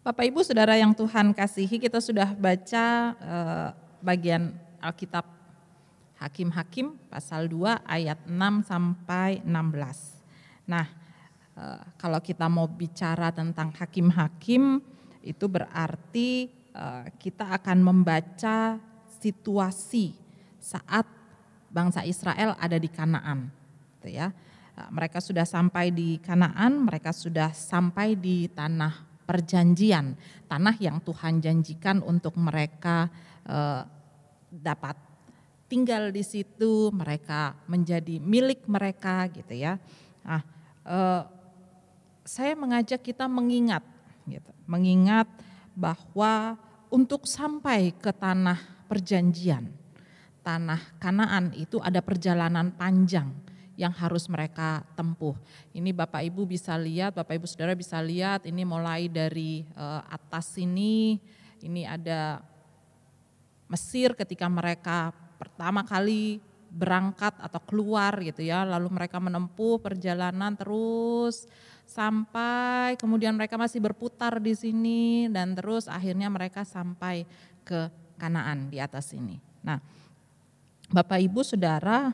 Bapak Ibu Saudara yang Tuhan kasihi, kita sudah baca bagian Alkitab Hakim-Hakim pasal 2 ayat 6 sampai 16. Nah, kalau kita mau bicara tentang Hakim-Hakim itu berarti kita akan membaca situasi saat bangsa Israel ada di Kanaan, gitu ya. Mereka sudah sampai di Kanaan, mereka sudah sampai di tanah perjanjian, tanah yang Tuhan janjikan untuk mereka dapat tinggal di situ, mereka menjadi milik mereka, gitu ya. Nah, saya mengajak kita mengingat, gitu, mengingat bahwa untuk sampai ke tanah perjanjian, tanah Kanaan itu ada perjalanan panjang yang harus mereka tempuh. Ini Bapak Ibu bisa lihat, Bapak Ibu Saudara bisa lihat, ini mulai dari atas ini ada Mesir ketika mereka pertama kali berangkat atau keluar gitu ya, lalu mereka menempuh perjalanan terus sampai kemudian mereka masih berputar di sini dan terus akhirnya mereka sampai ke Kanaan di atas ini. Nah, Bapak Ibu Saudara,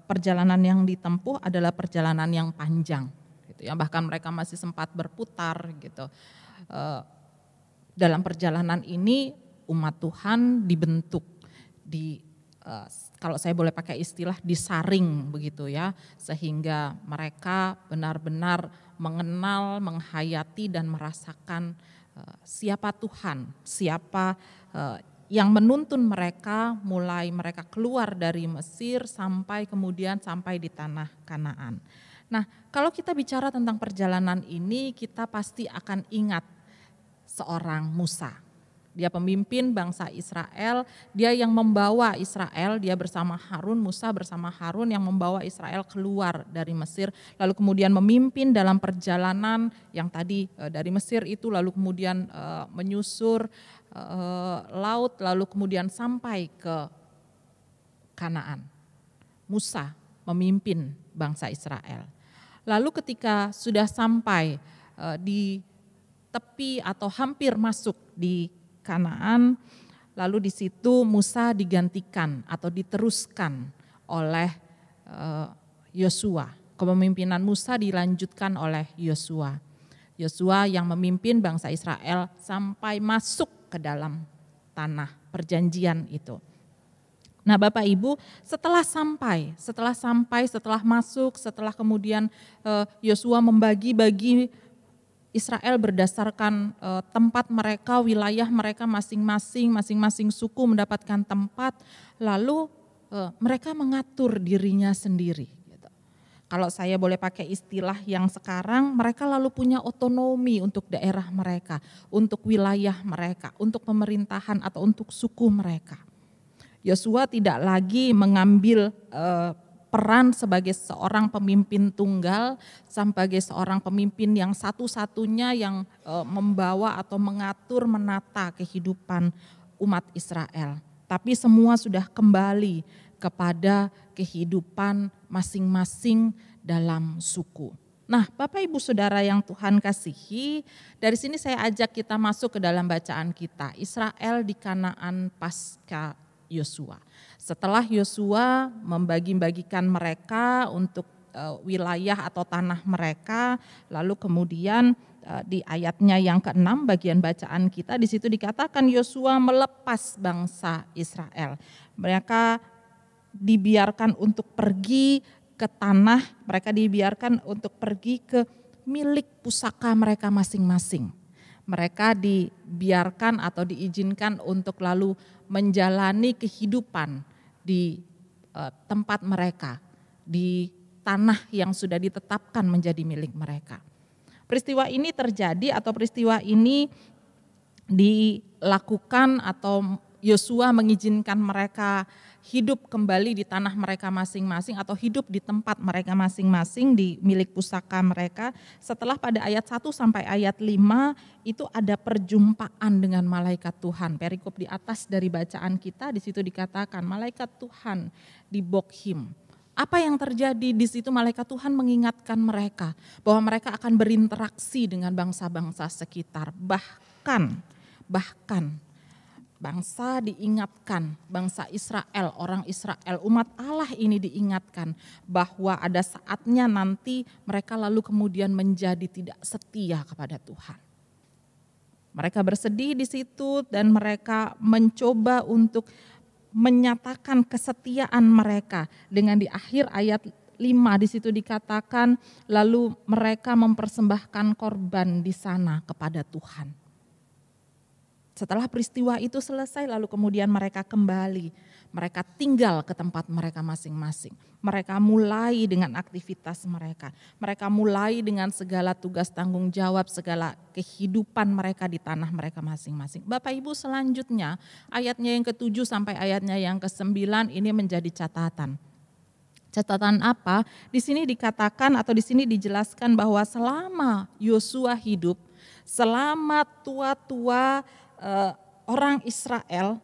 perjalanan yang ditempuh adalah perjalanan yang panjang, gitu ya. Bahkan mereka masih sempat berputar, gitu. Dalam perjalanan ini umat Tuhan dibentuk, kalau saya boleh pakai istilah disaring begitu ya, sehingga mereka benar-benar mengenal, menghayati dan merasakan siapa Tuhan, siapa yang menuntun mereka mulai mereka keluar dari Mesir sampai kemudian sampai di tanah Kanaan. Nah, kalau kita bicara tentang perjalanan ini, kita pasti akan ingat seorang Musa. Dia pemimpin bangsa Israel, dia yang membawa Israel, dia bersama Harun, Musa bersama Harun yang membawa Israel keluar dari Mesir, lalu kemudian memimpin dalam perjalanan yang tadi dari Mesir itu, lalu kemudian menyusur laut, lalu kemudian sampai ke Kanaan. Musa memimpin bangsa Israel. Lalu ketika sudah sampai di tepi atau hampir masuk di Kanaan, lalu di situ Musa digantikan atau diteruskan oleh Yosua. Kepemimpinan Musa dilanjutkan oleh Yosua. Yosua yang memimpin bangsa Israel sampai masuk ke dalam tanah perjanjian itu. Nah, Bapak Ibu, setelah masuk, setelah kemudian Yosua membagi-bagi Israel berdasarkan tempat mereka, wilayah mereka masing-masing suku mendapatkan tempat, lalu mereka mengatur dirinya sendiri. Kalau saya boleh pakai istilah yang sekarang, mereka lalu punya otonomi untuk daerah mereka, untuk wilayah mereka, untuk pemerintahan atau untuk suku mereka. Yosua tidak lagi mengambil peran sebagai seorang pemimpin tunggal, sebagai seorang pemimpin yang satu-satunya yang membawa atau mengatur, menata kehidupan umat Israel. Tapi semua sudah kembali kepada kehidupan masing-masing dalam suku. Nah, Bapak Ibu Saudara yang Tuhan kasihi, dari sini saya ajak kita masuk ke dalam bacaan kita. Israel di Kanaan pasca Yosua. Setelah Yosua membagi-bagikan mereka untuk wilayah atau tanah mereka, lalu kemudian di ayatnya yang ke-6 bagian bacaan kita, di situ dikatakan Yosua melepas bangsa Israel. Mereka dibiarkan untuk pergi ke tanah, mereka dibiarkan untuk pergi ke milik pusaka mereka masing-masing. Mereka dibiarkan atau diizinkan untuk lalu menjalani kehidupan di tempat mereka, di tanah yang sudah ditetapkan menjadi milik mereka. Peristiwa ini terjadi atau peristiwa ini dilakukan atau Yosua mengizinkan mereka hidup kembali di tanah mereka masing-masing atau hidup di tempat mereka masing-masing di milik pusaka mereka. Setelah pada ayat 1 sampai ayat 5 itu ada perjumpaan dengan malaikat Tuhan. Perikop di atas dari bacaan kita, di situ dikatakan malaikat Tuhan di Bokhim. Apa yang terjadi di situ? Malaikat Tuhan mengingatkan mereka bahwa mereka akan berinteraksi dengan bangsa-bangsa sekitar. bahkan bangsa diingatkan, bangsa Israel, orang Israel, umat Allah ini diingatkan bahwa ada saatnya nanti mereka lalu kemudian menjadi tidak setia kepada Tuhan. Mereka bersedih di situ dan mereka mencoba untuk menyatakan kesetiaan mereka dengan di akhir ayat 5 di situ dikatakan lalu mereka mempersembahkan korban di sana kepada Tuhan. Setelah peristiwa itu selesai lalu kemudian mereka kembali. Mereka tinggal ke tempat mereka masing-masing. Mereka mulai dengan aktivitas mereka. Mereka mulai dengan segala tugas tanggung jawab, segala kehidupan mereka di tanah mereka masing-masing. Bapak Ibu, selanjutnya ayatnya yang ke-7 sampai ayatnya yang ke-9 ini menjadi catatan. Catatan apa? Di sini dikatakan atau di sini dijelaskan bahwa selama Yosua hidup, selama tua-tua orang Israel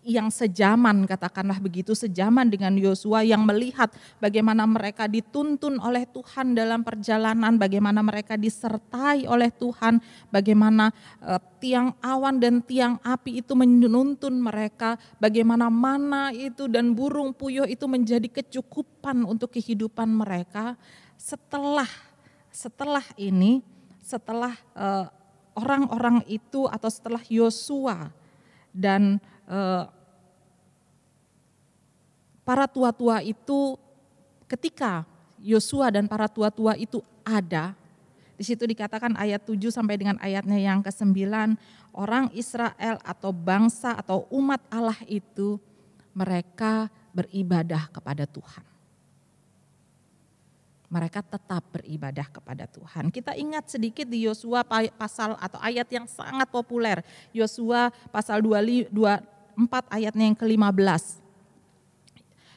yang sejaman, katakanlah begitu, sejaman dengan Yosua, yang melihat bagaimana mereka dituntun oleh Tuhan dalam perjalanan, bagaimana mereka disertai oleh Tuhan, bagaimana tiang awan dan tiang api itu menuntun mereka, bagaimana mana itu dan burung puyuh itu menjadi kecukupan untuk kehidupan mereka. Setelah orang-orang itu atau setelah Yosua dan para tua-tua itu, ketika Yosua dan para tua-tua itu ada, di situ dikatakan ayat 7 sampai dengan ayatnya yang ke-9, orang Israel atau bangsa atau umat Allah itu mereka beribadah kepada Tuhan. Mereka tetap beribadah kepada Tuhan. Kita ingat sedikit di Yosua pasal atau ayat yang sangat populer. Yosua pasal 24 ayatnya yang ke-15.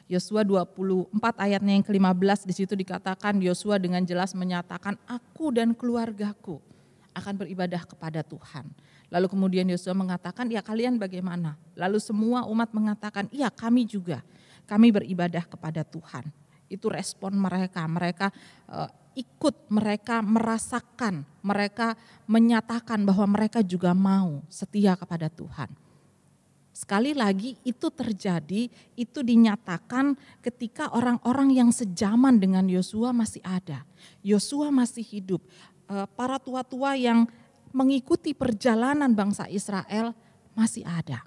Yosua 24 ayatnya yang ke-15 di situ dikatakan Yosua dengan jelas menyatakan aku dan keluargaku akan beribadah kepada Tuhan. Lalu kemudian Yosua mengatakan ya kalian bagaimana? Lalu semua umat mengatakan iya kami juga. Kami beribadah kepada Tuhan. Itu respon mereka ikut, mereka merasakan, mereka menyatakan bahwa mereka juga mau setia kepada Tuhan. Sekali lagi itu terjadi, itu dinyatakan ketika orang-orang yang sejaman dengan Yosua masih ada. Yosua masih hidup, para tua-tua yang mengikuti perjalanan bangsa Israel masih ada,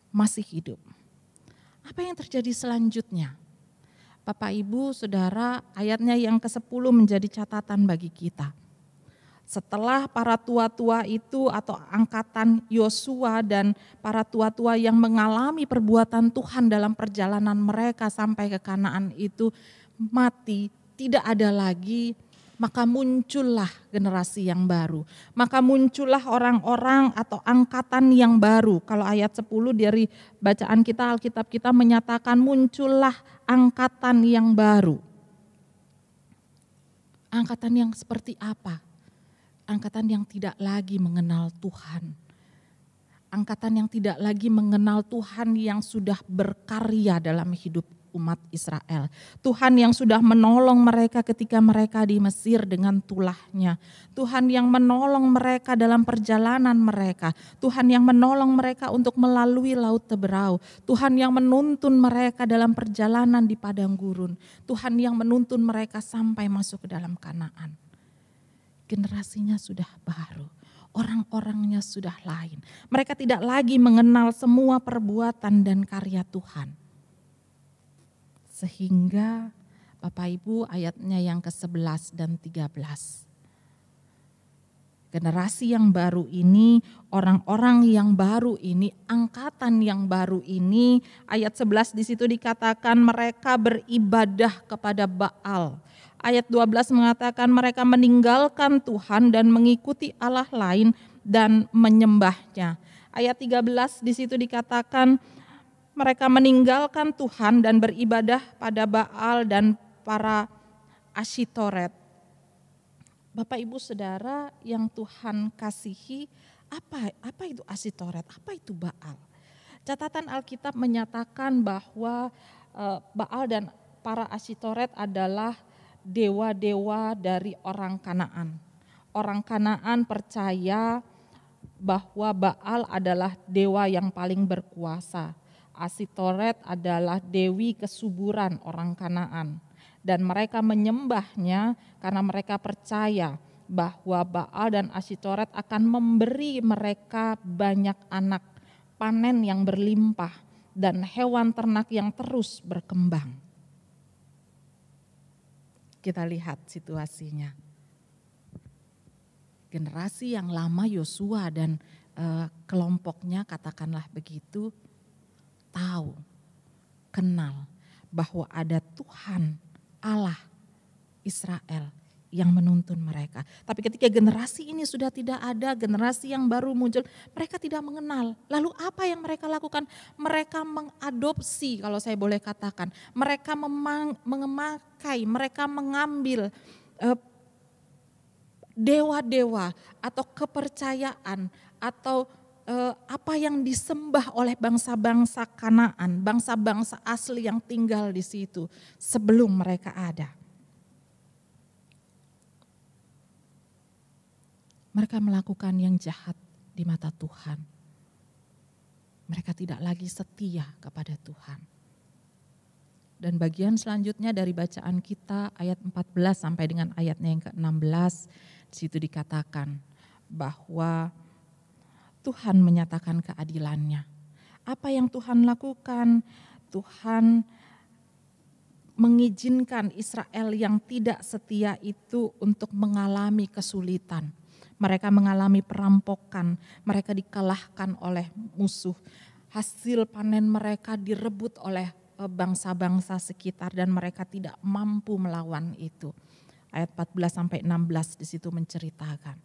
masih hidup. Apa yang terjadi selanjutnya? Bapak Ibu Saudara, ayatnya yang ke-10 menjadi catatan bagi kita. Setelah para tua-tua itu atau angkatan Yosua dan para tua-tua yang mengalami perbuatan Tuhan dalam perjalanan mereka sampai ke Kanaan itu mati, tidak ada lagi, maka muncullah generasi yang baru. Maka muncullah orang-orang atau angkatan yang baru. Kalau ayat 10 dari bacaan kita, Alkitab kita menyatakan muncullah angkatan yang baru. Angkatan yang seperti apa? Angkatan yang tidak lagi mengenal Tuhan. Angkatan yang tidak lagi mengenal Tuhan yang sudah berkarya dalam hidup umat Israel. Tuhan yang sudah menolong mereka ketika mereka di Mesir dengan tulahnya. Tuhan yang menolong mereka dalam perjalanan mereka. Tuhan yang menolong mereka untuk melalui Laut Teberau. Tuhan yang menuntun mereka dalam perjalanan di padang gurun. Tuhan yang menuntun mereka sampai masuk ke dalam Kanaan. Generasinya sudah baru, orang-orangnya sudah lain. Mereka tidak lagi mengenal semua perbuatan dan karya Tuhan. Sehingga Bapak Ibu ayatnya yang ke-11 dan 13. Generasi yang baru ini, orang-orang yang baru ini, angkatan yang baru ini, ayat 11 di situ dikatakan mereka beribadah kepada Baal. Ayat 12 mengatakan mereka meninggalkan Tuhan dan mengikuti Allah lain dan menyembahnya. Ayat 13 di situ dikatakan mereka meninggalkan Tuhan dan beribadah pada Baal dan para Asyitoret. Bapak Ibu Saudara yang Tuhan kasihi, apa itu Asyitoret? Apa itu Baal? Catatan Alkitab menyatakan bahwa Baal dan para Asyitoret adalah dewa-dewa dari orang Kanaan. Orang Kanaan percaya bahwa Baal adalah dewa yang paling berkuasa. Asitoret adalah dewi kesuburan orang Kanaan. Dan mereka menyembahnya karena mereka percaya bahwa Baal dan Asitoret akan memberi mereka banyak anak, panen yang berlimpah, dan hewan ternak yang terus berkembang. Kita lihat situasinya. Generasi yang lama Yosua dan kelompoknya, katakanlah begitu, tahu, kenal bahwa ada Tuhan Allah Israel yang menuntun mereka. Tapi ketika generasi ini sudah tidak ada, generasi yang baru muncul, mereka tidak mengenal. Lalu apa yang mereka lakukan? Mereka mengadopsi, kalau saya boleh katakan. Mereka memakai, mereka mengambil dewa-dewa atau kepercayaan atau apa yang disembah oleh bangsa-bangsa Kanaan, bangsa-bangsa asli yang tinggal di situ sebelum mereka ada. Mereka melakukan yang jahat di mata Tuhan. Mereka tidak lagi setia kepada Tuhan. Dan bagian selanjutnya dari bacaan kita ayat 14 sampai dengan ayatnya yang ke-16, di situ dikatakan bahwa Tuhan menyatakan keadilannya. Apa yang Tuhan lakukan? Tuhan mengizinkan Israel yang tidak setia itu untuk mengalami kesulitan. Mereka mengalami perampokan, mereka dikalahkan oleh musuh. Hasil panen mereka direbut oleh bangsa-bangsa sekitar dan mereka tidak mampu melawan itu. Ayat 14 sampai 16 di situ menceritakan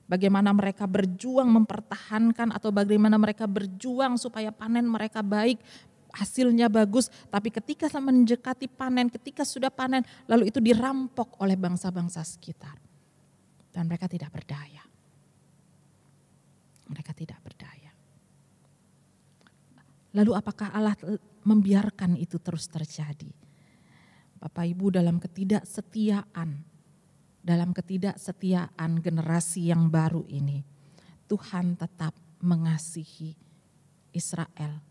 bagaimana mereka berjuang mempertahankan atau bagaimana mereka berjuang supaya panen mereka baik, hasilnya bagus, tapi ketika mendekati panen, ketika sudah panen, lalu itu dirampok oleh bangsa-bangsa sekitar. Dan mereka tidak berdaya. Mereka tidak berdaya. Lalu apakah Allah membiarkan itu terus terjadi? Bapak Ibu, dalam ketidaksetiaan generasi yang baru ini, Tuhan tetap mengasihi Israel.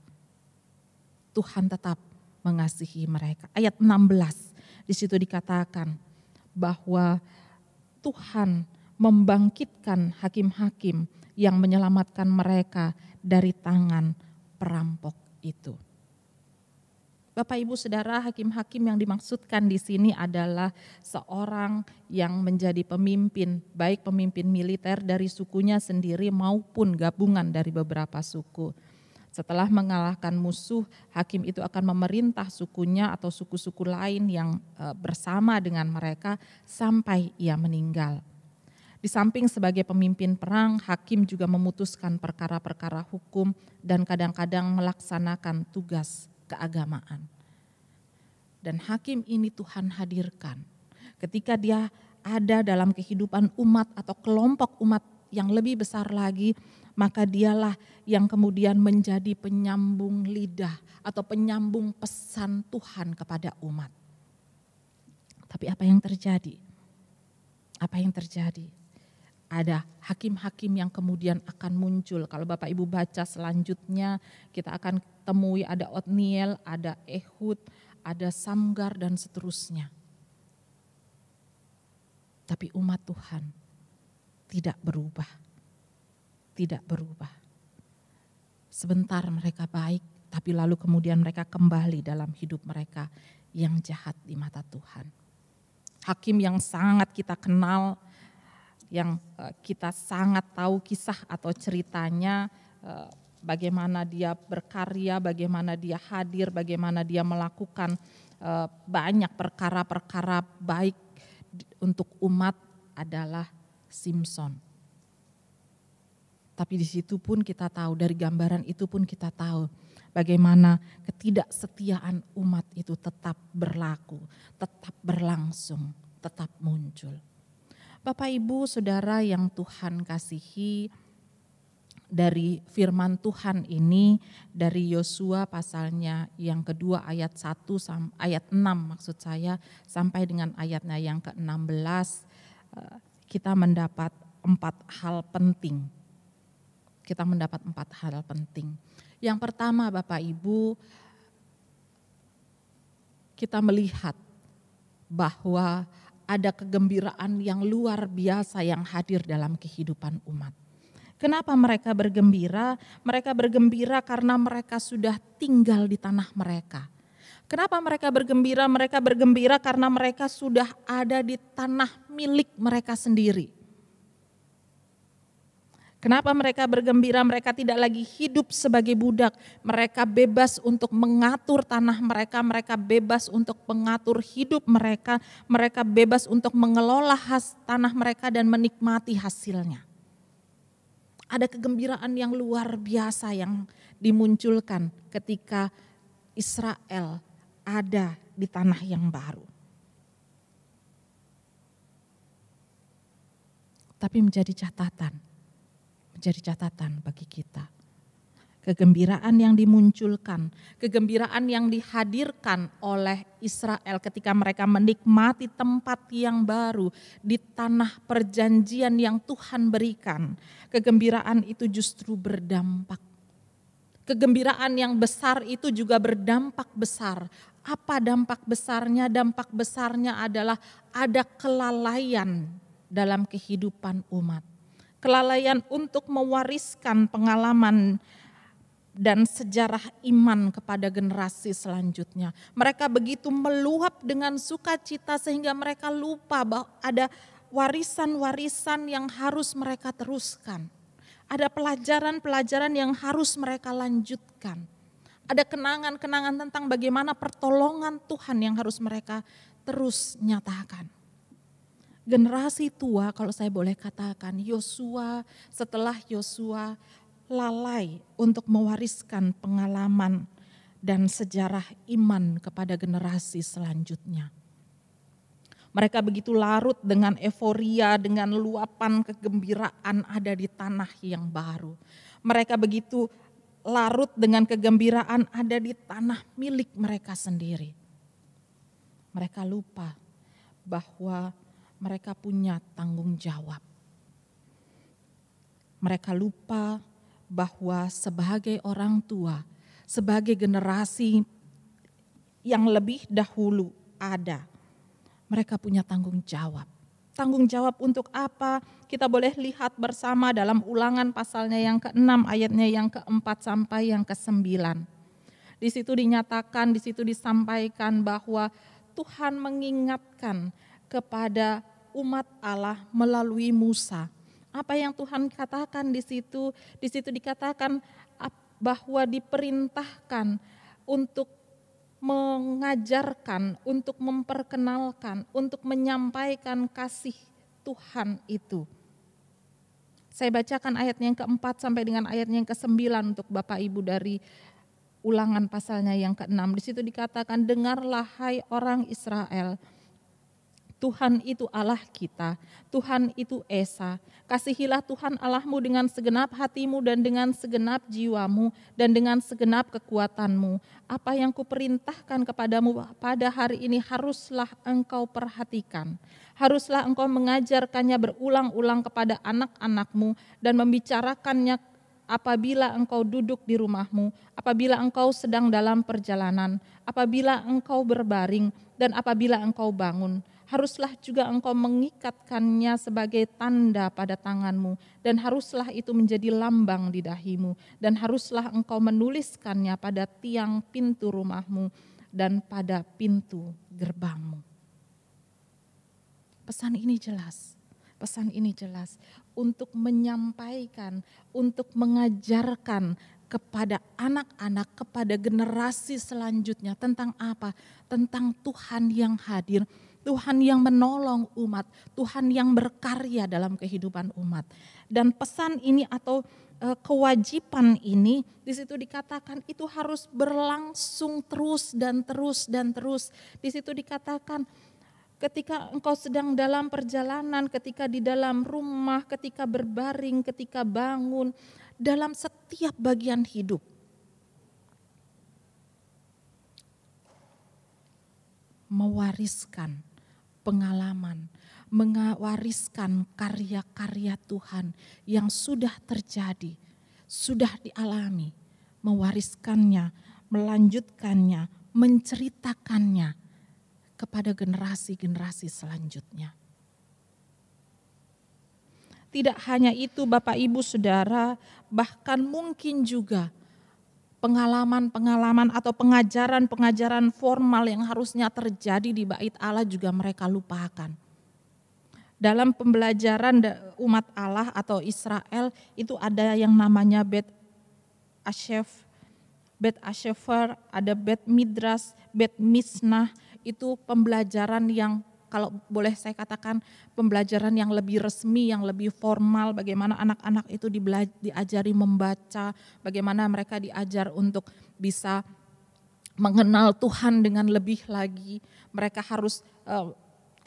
Tuhan tetap mengasihi mereka. Ayat 16 di situ dikatakan bahwa Tuhan membangkitkan hakim-hakim yang menyelamatkan mereka dari tangan perampok itu. Bapak Ibu Saudara, hakim-hakim yang dimaksudkan di sini adalah seorang yang menjadi pemimpin, baik pemimpin militer dari sukunya sendiri maupun gabungan dari beberapa suku. Setelah mengalahkan musuh, hakim itu akan memerintah sukunya atau suku-suku lain yang bersama dengan mereka sampai ia meninggal. Di samping sebagai pemimpin perang, hakim juga memutuskan perkara-perkara hukum dan kadang-kadang melaksanakan tugas keagamaan. Dan hakim ini Tuhan hadirkan ketika dia ada dalam kehidupan umat atau kelompok umat yang lebih besar lagi, maka dialah yang kemudian menjadi penyambung lidah atau penyambung pesan Tuhan kepada umat. Tapi apa yang terjadi? Apa yang terjadi? Ada hakim-hakim yang kemudian akan muncul. Kalau Bapak Ibu baca selanjutnya, kita akan temui ada Otniel, ada Ehud, ada Samgar dan seterusnya. Tapi umat Tuhan tidak berubah. Tidak berubah. Sebentar mereka baik, tapi lalu kemudian mereka kembali dalam hidup mereka yang jahat di mata Tuhan. Hakim yang sangat kita kenal, yang kita sangat tahu kisah atau ceritanya, bagaimana dia berkarya, bagaimana dia hadir, bagaimana dia melakukan banyak perkara-perkara baik untuk umat adalah Simson. Tapi di situ pun kita tahu, dari gambaran itu pun kita tahu bagaimana ketidaksetiaan umat itu tetap berlaku, tetap berlangsung, tetap muncul. Bapak Ibu Saudara yang Tuhan kasihi, dari firman Tuhan ini dari Yosua pasalnya yang kedua ayat 1 ayat 6 maksud saya sampai dengan ayatnya yang ke-16, kita mendapat 4 hal penting kita mendapat 4 hal penting. Yang pertama Bapak Ibu, kita melihat bahwa ada kegembiraan yang luar biasa yang hadir dalam kehidupan umat. Kenapa mereka bergembira? Mereka bergembira karena mereka sudah tinggal di tanah mereka. Kenapa mereka bergembira? Mereka bergembira karena mereka sudah ada di tanah milik mereka sendiri. Kenapa mereka bergembira? Mereka tidak lagi hidup sebagai budak. Mereka bebas untuk mengatur tanah mereka, mereka bebas untuk mengatur hidup mereka, mereka bebas untuk mengelola tanah mereka dan menikmati hasilnya. Ada kegembiraan yang luar biasa yang dimunculkan ketika Israel ada di tanah yang baru. Tapi menjadi catatan bagi kita. Kegembiraan yang dimunculkan, kegembiraan yang dihadirkan oleh Israel ketika mereka menikmati tempat yang baru di tanah perjanjian yang Tuhan berikan. Kegembiraan itu justru berdampak. Kegembiraan yang besar itu juga berdampak besar. Apa dampak besarnya? Dampak besarnya adalah ada kelalaian dalam kehidupan umat. Kelalaian untuk mewariskan pengalaman dan sejarah iman kepada generasi selanjutnya. Mereka begitu meluap dengan sukacita sehingga mereka lupa bahwa ada warisan-warisan yang harus mereka teruskan. Ada pelajaran-pelajaran yang harus mereka lanjutkan. Ada kenangan-kenangan tentang bagaimana pertolongan Tuhan yang harus mereka terus nyatakan. Generasi tua, kalau saya boleh katakan, setelah Yosua lalai untuk mewariskan pengalaman dan sejarah iman kepada generasi selanjutnya. Mereka begitu larut dengan euforia, dengan luapan kegembiraan ada di tanah yang baru. Mereka begitu larut dengan kegembiraan ada di tanah milik mereka sendiri. Mereka lupa bahwa mereka punya tanggung jawab. Mereka lupa bahwa sebagai orang tua, sebagai generasi yang lebih dahulu ada, mereka punya tanggung jawab. Tanggung jawab untuk apa? Kita boleh lihat bersama dalam Ulangan pasalnya yang ke-6 ayatnya yang ke-4 sampai yang ke-9. Di situ dinyatakan, di situ disampaikan bahwa Tuhan mengingatkan kepada umat Allah melalui Musa. Apa yang Tuhan katakan di situ? Di situ dikatakan bahwa diperintahkan untuk mengajarkan, untuk memperkenalkan, untuk menyampaikan kasih Tuhan itu. Saya bacakan ayatnya yang ke-4 sampai dengan ayatnya yang ke-9 untuk Bapak Ibu dari Ulangan pasalnya yang ke-6. Di situ dikatakan, dengarlah hai orang Israel, Tuhan itu Allah kita, Tuhan itu Esa. Kasihilah Tuhan Allahmu dengan segenap hatimu dan dengan segenap jiwamu dan dengan segenap kekuatanmu. Apa yang kuperintahkan kepadamu pada hari ini haruslah engkau perhatikan. Haruslah engkau mengajarkannya berulang-ulang kepada anak-anakmu dan membicarakannya apabila engkau duduk di rumahmu, apabila engkau sedang dalam perjalanan, apabila engkau berbaring, dan apabila engkau bangun. Haruslah juga engkau mengikatkannya sebagai tanda pada tanganmu, dan haruslah itu menjadi lambang di dahimu, dan haruslah engkau menuliskannya pada tiang pintu rumahmu dan pada pintu gerbangmu. Pesan ini jelas untuk menyampaikan, untuk mengajarkan kepada anak-anak, kepada generasi selanjutnya tentang apa? Tentang Tuhan yang hadir, Tuhan yang menolong umat, Tuhan yang berkarya dalam kehidupan umat. Dan pesan ini atau kewajiban ini di situ dikatakan itu harus berlangsung terus dan terus dan terus. Di situ dikatakan ketika engkau sedang dalam perjalanan, ketika di dalam rumah, ketika berbaring, ketika bangun, dalam setiap bagian hidup. Mewariskan pengalaman, mewariskan karya-karya Tuhan yang sudah terjadi sudah dialami, mewariskannya, melanjutkannya, menceritakannya kepada generasi-generasi selanjutnya. Tidak hanya itu Bapak Ibu Saudara, bahkan mungkin juga pengalaman-pengalaman atau pengajaran-pengajaran formal yang harusnya terjadi di bait Allah juga mereka lupakan. Dalam pembelajaran umat Allah atau Israel itu ada yang namanya Bet Ashefar, ada Bet Midras, Bet Misnah, itu pembelajaran yang kalau boleh saya katakan pembelajaran yang lebih resmi, yang lebih formal, bagaimana anak-anak itu diajari membaca, bagaimana mereka diajar untuk bisa mengenal Tuhan dengan lebih lagi. Mereka harus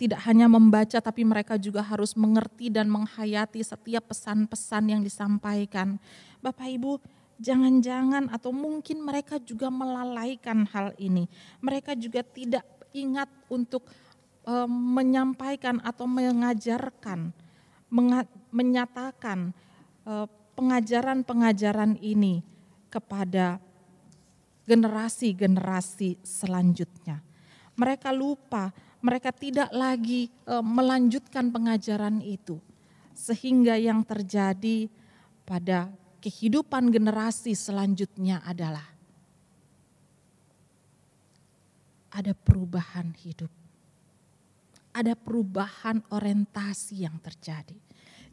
tidak hanya membaca tapi mereka juga harus mengerti dan menghayati setiap pesan-pesan yang disampaikan. Bapak Ibu, jangan-jangan atau mungkin mereka juga melalaikan hal ini. Mereka juga tidak ingat untuk menyampaikan atau mengajarkan, menyatakan pengajaran-pengajaran ini kepada generasi-generasi selanjutnya. Mereka lupa, mereka tidak lagi melanjutkan pengajaran itu. Sehingga yang terjadi pada kehidupan generasi selanjutnya adalah ada perubahan hidup. Ada perubahan orientasi yang terjadi.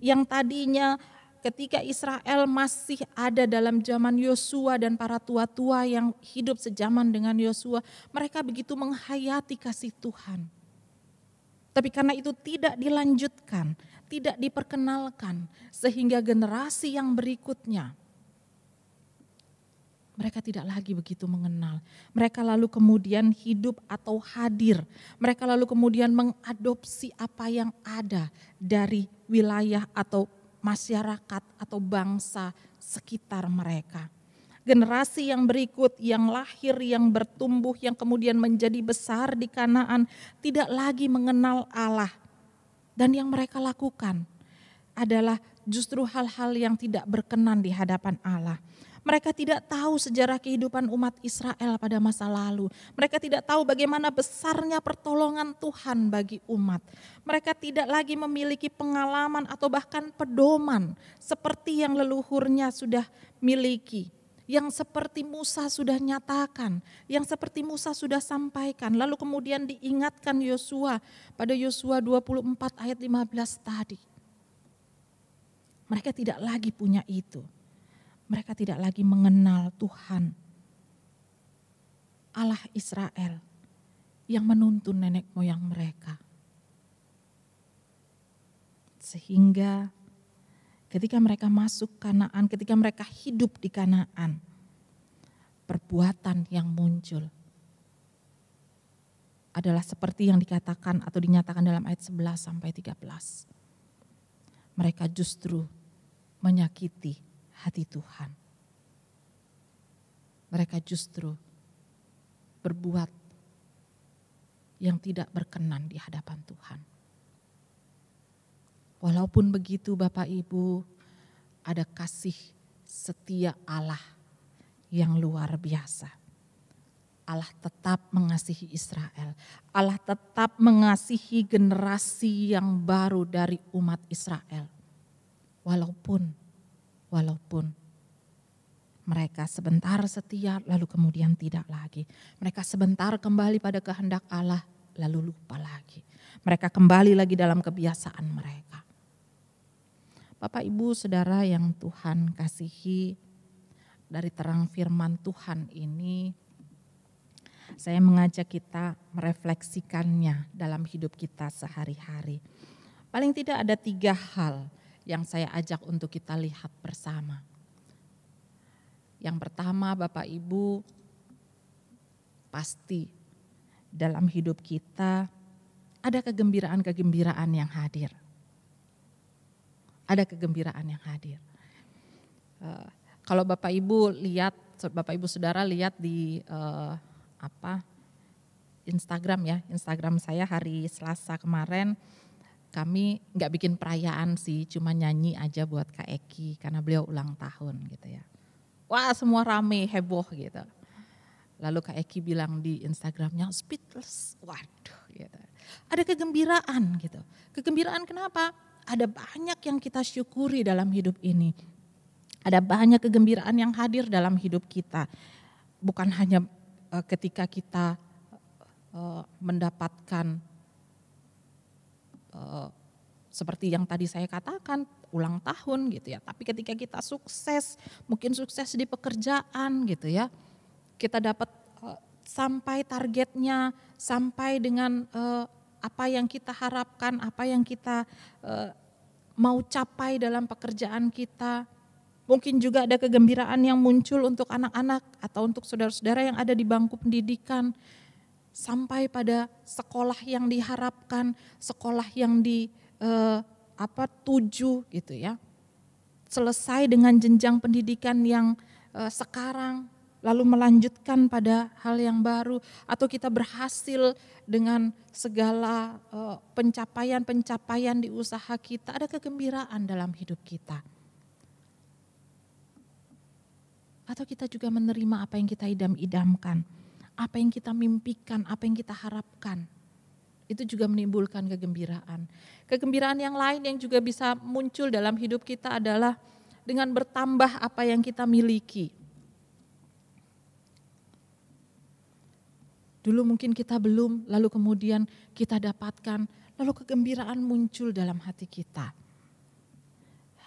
Yang tadinya ketika Israel masih ada dalam zaman Yosua dan para tua-tua yang hidup sejaman dengan Yosua, mereka begitu menghayati kasih Tuhan. Tapi karena itu tidak dilanjutkan, tidak diperkenalkan, sehingga generasi yang berikutnya mereka tidak lagi begitu mengenal. Mereka lalu kemudian hidup atau hadir. Mereka lalu kemudian mengadopsi apa yang ada dari wilayah atau masyarakat atau bangsa sekitar mereka. Generasi yang berikut, yang lahir, yang bertumbuh, yang kemudian menjadi besar di Kanaan, tidak lagi mengenal Allah. Dan yang mereka lakukan adalah justru hal-hal yang tidak berkenan di hadapan Allah. Mereka tidak tahu sejarah kehidupan umat Israel pada masa lalu. Mereka tidak tahu bagaimana besarnya pertolongan Tuhan bagi umat. Mereka tidak lagi memiliki pengalaman atau bahkan pedoman seperti yang leluhurnya sudah miliki. Yang seperti Musa sudah nyatakan, yang seperti Musa sudah sampaikan. Lalu kemudian diingatkan Yosua pada Yosua 24 ayat 15 tadi. Mereka tidak lagi punya itu. Mereka tidak lagi mengenal Tuhan, Allah Israel yang menuntun nenek moyang mereka. Sehingga ketika mereka masuk Kanaan, ketika mereka hidup di Kanaan, perbuatan yang muncul adalah seperti yang dikatakan atau dinyatakan dalam ayat 11 sampai 13. Mereka justru menyakiti hati Tuhan. Mereka justru berbuat yang tidak berkenan di hadapan Tuhan. Walaupun begitu Bapak Ibu, ada kasih setia Allah yang luar biasa. Allah tetap mengasihi Israel. Allah tetap mengasihi generasi yang baru dari umat Israel. Walaupun mereka sebentar setia lalu kemudian tidak lagi. Mereka sebentar kembali pada kehendak Allah lalu lupa lagi. Mereka kembali lagi dalam kebiasaan mereka. Bapak Ibu Saudara yang Tuhan kasihi, dari terang firman Tuhan ini saya mengajak kita merefleksikannya dalam hidup kita sehari-hari. Paling tidak ada 3 hal yang saya ajak untuk kita lihat bersama. Yang pertama Bapak Ibu, pasti dalam hidup kita ada kegembiraan-kegembiraan yang hadir. Ada kegembiraan yang hadir. Kalau Bapak Ibu lihat, Bapak Ibu Saudara lihat di Instagram ya, Instagram saya hari Selasa kemarin, kami nggak bikin perayaan sih, cuma nyanyi aja buat Kak Eki karena beliau ulang tahun gitu ya. Wah semua rame, heboh gitu. Lalu Kak Eki bilang di Instagramnya speechless, waduh gitu. Ada kegembiraan gitu. Kegembiraan kenapa? Ada banyak yang kita syukuri dalam hidup ini. Ada banyak kegembiraan yang hadir dalam hidup kita. Bukan hanya ketika kita mendapatkan seperti yang tadi saya katakan, ulang tahun gitu ya. Tapi ketika kita sukses, mungkin sukses di pekerjaan gitu ya. Kita dapat sampai targetnya, sampai dengan apa yang kita harapkan, apa yang kita mau capai dalam pekerjaan kita. Mungkin juga ada kegembiraan yang muncul untuk anak-anak atau untuk saudara-saudara yang ada di bangku pendidikan. Sampai pada sekolah yang diharapkan, sekolah yang tuju gitu ya. Selesai dengan jenjang pendidikan yang sekarang, lalu melanjutkan pada hal yang baru, atau kita berhasil dengan segala pencapaian-pencapaian di usaha kita, ada kegembiraan dalam hidup kita. Atau kita juga menerima apa yang kita idam-idamkan, apa yang kita mimpikan, apa yang kita harapkan. Itu juga menimbulkan kegembiraan. Kegembiraan yang lain yang juga bisa muncul dalam hidup kita adalah dengan bertambah apa yang kita miliki. Dulu mungkin kita belum, lalu kemudian kita dapatkan, lalu kegembiraan muncul dalam hati kita.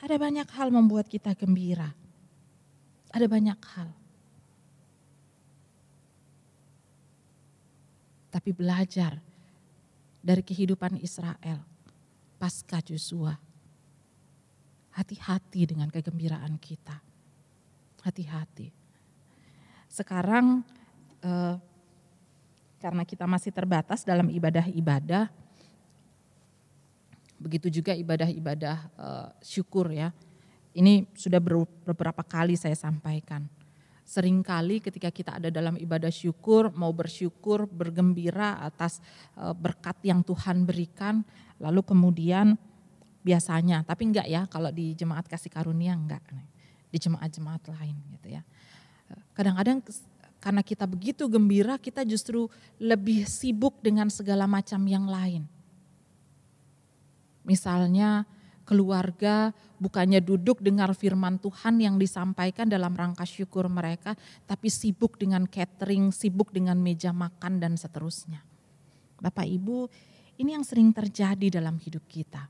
Ada banyak hal membuat kita gembira. Ada banyak hal. Tapi belajar dari kehidupan Israel pasca Yosua. Hati-hati dengan kegembiraan kita. Hati-hati. Sekarang karena kita masih terbatas dalam ibadah-ibadah, begitu juga ibadah-ibadah syukur ya. Ini sudah beberapa kali saya sampaikan. Seringkali ketika kita ada dalam ibadah syukur, mau bersyukur, bergembira atas berkat yang Tuhan berikan, lalu kemudian biasanya, tapi enggak ya kalau di jemaat kasih karunia enggak, di jemaat-jemaat lain gitu ya. Kadang-kadang karena kita begitu gembira, kita justru lebih sibuk dengan segala macam yang lain. Misalnya keluarga bukannya duduk dengar firman Tuhan yang disampaikan dalam rangka syukur mereka, tapi sibuk dengan catering, sibuk dengan meja makan dan seterusnya. Bapak Ibu, ini yang sering terjadi dalam hidup kita.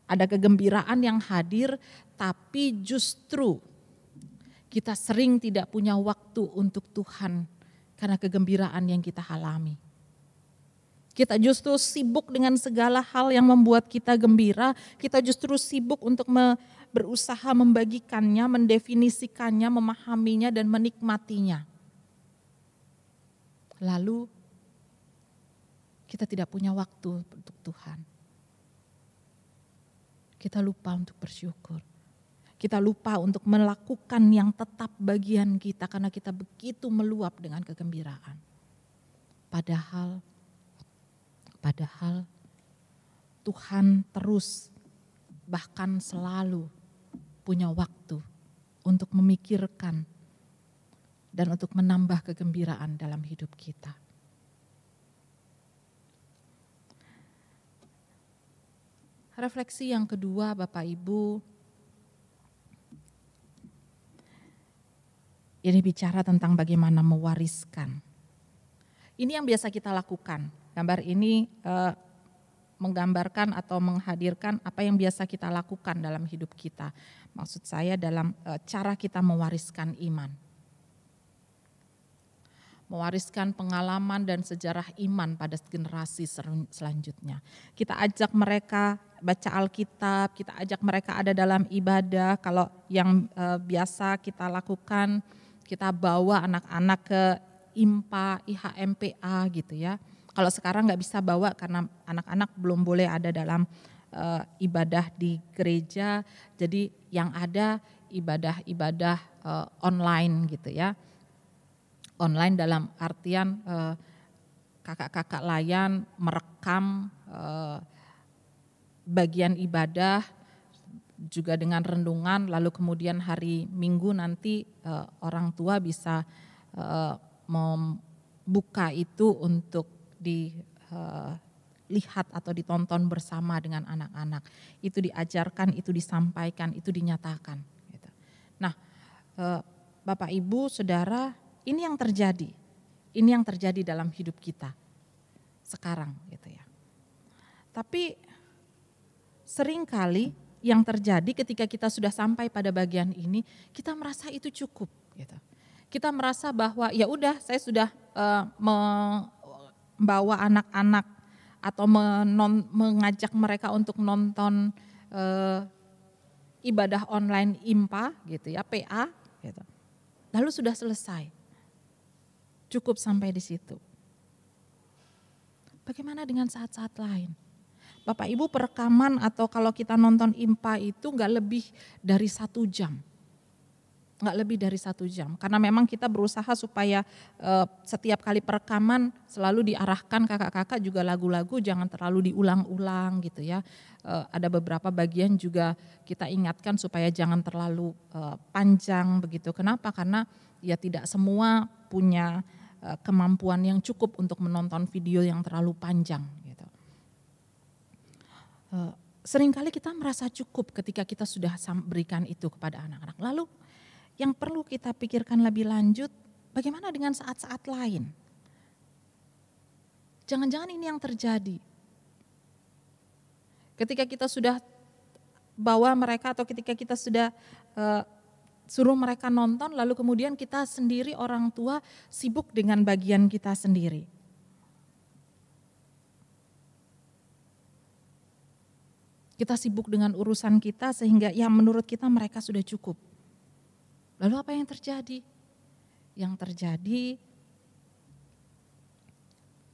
Ada kegembiraan yang hadir, tapi justru kita sering tidak punya waktu untuk Tuhan karena kegembiraan yang kita alami. Kita justru sibuk dengan segala hal yang membuat kita gembira, kita justru sibuk untuk berusaha membagikannya, mendefinisikannya, memahaminya dan menikmatinya. Lalu kita tidak punya waktu untuk Tuhan. Kita lupa untuk bersyukur. Kita lupa untuk melakukan yang tetap bagian kita karena kita begitu meluap dengan kegembiraan. Padahal Tuhan terus bahkan selalu punya waktu untuk memikirkan dan untuk menambah kegembiraan dalam hidup kita. Refleksi yang kedua Bapak Ibu, ini bicara tentang bagaimana mewariskan. Ini yang biasa kita lakukan. Gambar ini menggambarkan atau menghadirkan apa yang biasa kita lakukan dalam hidup kita. Maksud saya dalam cara kita mewariskan iman. Mewariskan pengalaman dan sejarah iman pada generasi selanjutnya. Kita ajak mereka baca Alkitab, kita ajak mereka ada dalam ibadah. Kalau yang biasa kita lakukan, kita bawa anak-anak ke IMPA, IHMPA gitu ya. Kalau sekarang nggak bisa bawa karena anak-anak belum boleh ada dalam ibadah di gereja. Jadi yang ada ibadah-ibadah online gitu ya. Online dalam artian kakak-kakak layan merekam bagian ibadah juga dengan renungan, lalu kemudian hari Minggu nanti orang tua bisa membuka itu untuk dilihat atau ditonton bersama dengan anak-anak. Itu diajarkan, itu disampaikan, itu dinyatakan. Gitu. Nah, Bapak Ibu, Saudara, ini yang terjadi. Ini yang terjadi dalam hidup kita sekarang, gitu ya. Tapi seringkali yang terjadi ketika kita sudah sampai pada bagian ini, kita merasa itu cukup, gitu. Kita merasa bahwa ya udah, saya sudah membawa anak-anak atau mengajak mereka untuk nonton ibadah online IMPA, gitu ya, PA, gitu. Lalu sudah selesai, cukup sampai di situ. Bagaimana dengan saat-saat lain? Bapak Ibu, perekaman atau kalau kita nonton IMPA itu nggak lebih dari 1 jam. Nggak lebih dari 1 jam. Karena memang kita berusaha supaya setiap kali perekaman selalu diarahkan kakak-kakak juga lagu-lagu jangan terlalu diulang-ulang gitu ya. Ada beberapa bagian juga kita ingatkan supaya jangan terlalu panjang begitu. Kenapa? Karena ya tidak semua punya kemampuan yang cukup untuk menonton video yang terlalu panjang. Seringkali kita merasa cukup ketika kita sudah berikan itu kepada anak-anak. Lalu yang perlu kita pikirkan lebih lanjut, bagaimana dengan saat-saat lain? Jangan-jangan ini yang terjadi. Ketika kita sudah bawa mereka atau ketika kita sudah suruh mereka nonton, lalu kemudian kita sendiri orang tua sibuk dengan bagian kita sendiri. Kita sibuk dengan urusan kita sehingga ya menurut kita mereka sudah cukup. Lalu apa yang terjadi? Yang terjadi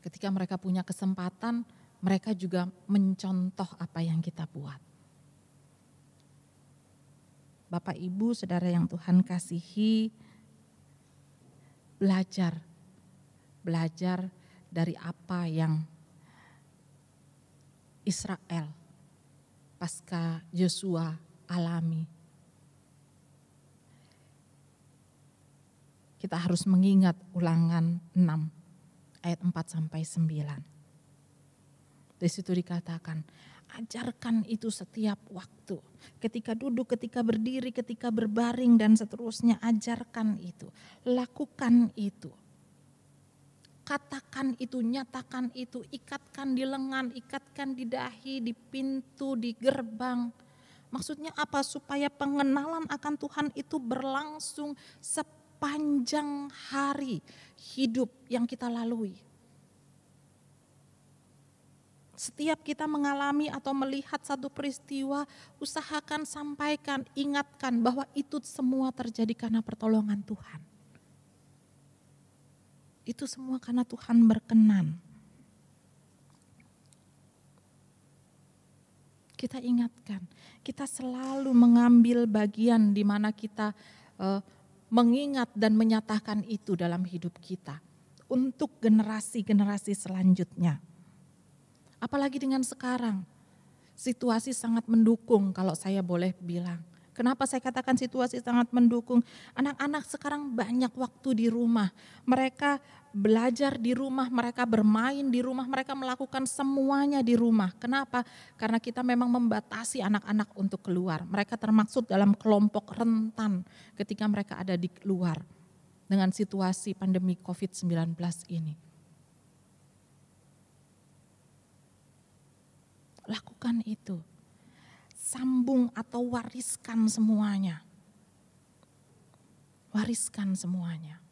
ketika mereka punya kesempatan, mereka juga mencontoh apa yang kita buat. Bapak Ibu, Saudara yang Tuhan kasihi, belajar dari apa yang Israel pasca Yosua alami. Kita harus mengingat Ulangan 6 ayat 4-9. Di situ dikatakan, ajarkan itu setiap waktu. Ketika duduk, ketika berdiri, ketika berbaring dan seterusnya, ajarkan itu. Lakukan itu. Katakan itu, nyatakan itu, ikatkan di lengan, ikatkan di dahi, di pintu, di gerbang. Maksudnya apa? Supaya pengenalan akan Tuhan itu berlangsung sepanjang hari hidup yang kita lalui. Setiap kita mengalami atau melihat satu peristiwa, usahakan sampaikan, ingatkan bahwa itu semua terjadi karena pertolongan Tuhan. Itu semua karena Tuhan berkenan. Kita ingatkan, kita selalu mengambil bagian di mana kita mengingat dan menyatakan itu dalam hidup kita untuk generasi-generasi selanjutnya. Apalagi dengan sekarang, situasi sangat mendukung kalau saya boleh bilang. Kenapa saya katakan situasi sangat mendukung? Anak-anak sekarang banyak waktu di rumah. Mereka belajar di rumah, mereka bermain di rumah, mereka melakukan semuanya di rumah. Kenapa? Karena kita memang membatasi anak-anak untuk keluar. Mereka termaksud dalam kelompok rentan ketika mereka ada di luar dengan situasi pandemi COVID-19 ini. Lakukan itu. Sambung atau wariskan semuanya. Wariskan semuanya.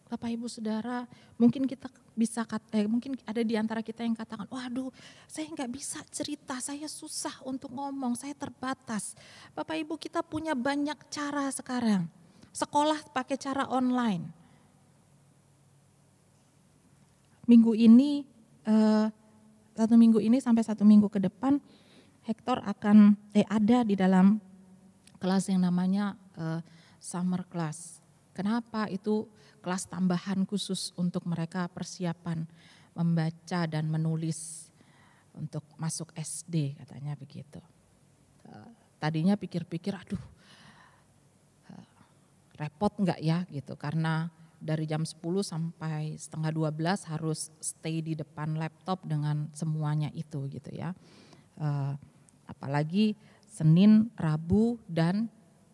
Bapak Ibu Saudara, mungkin kita bisa mungkin ada di antara kita yang katakan, waduh, saya nggak bisa cerita, saya susah untuk ngomong, saya terbatas. Bapak Ibu, kita punya banyak cara sekarang. Sekolah pakai cara online. Minggu ini, 1 minggu ini sampai 1 minggu ke depan, Hector akan ada di dalam kelas yang namanya summer class. Kenapa? Itu kelas tambahan khusus untuk mereka persiapan membaca dan menulis untuk masuk SD katanya begitu. Tadinya pikir-pikir aduh repot enggak ya gitu, karena dari jam 10 sampai setengah 12 harus stay di depan laptop dengan semuanya itu gitu ya. Apalagi Senin, Rabu, dan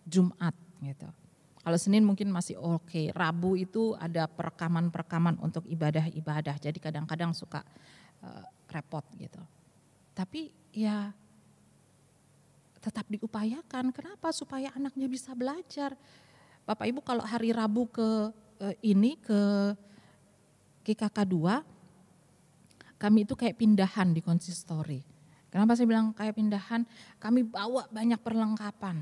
Jumat gitu. Kalau Senin mungkin masih oke, Rabu itu ada perekaman-perekaman untuk ibadah-ibadah, jadi kadang-kadang suka repot gitu. Tapi ya tetap diupayakan, kenapa? Supaya anaknya bisa belajar. Bapak Ibu kalau hari Rabu ke GKK 2, kami itu kayak pindahan di konsistori. Kenapa saya bilang kayak pindahan? Kami bawa banyak perlengkapan.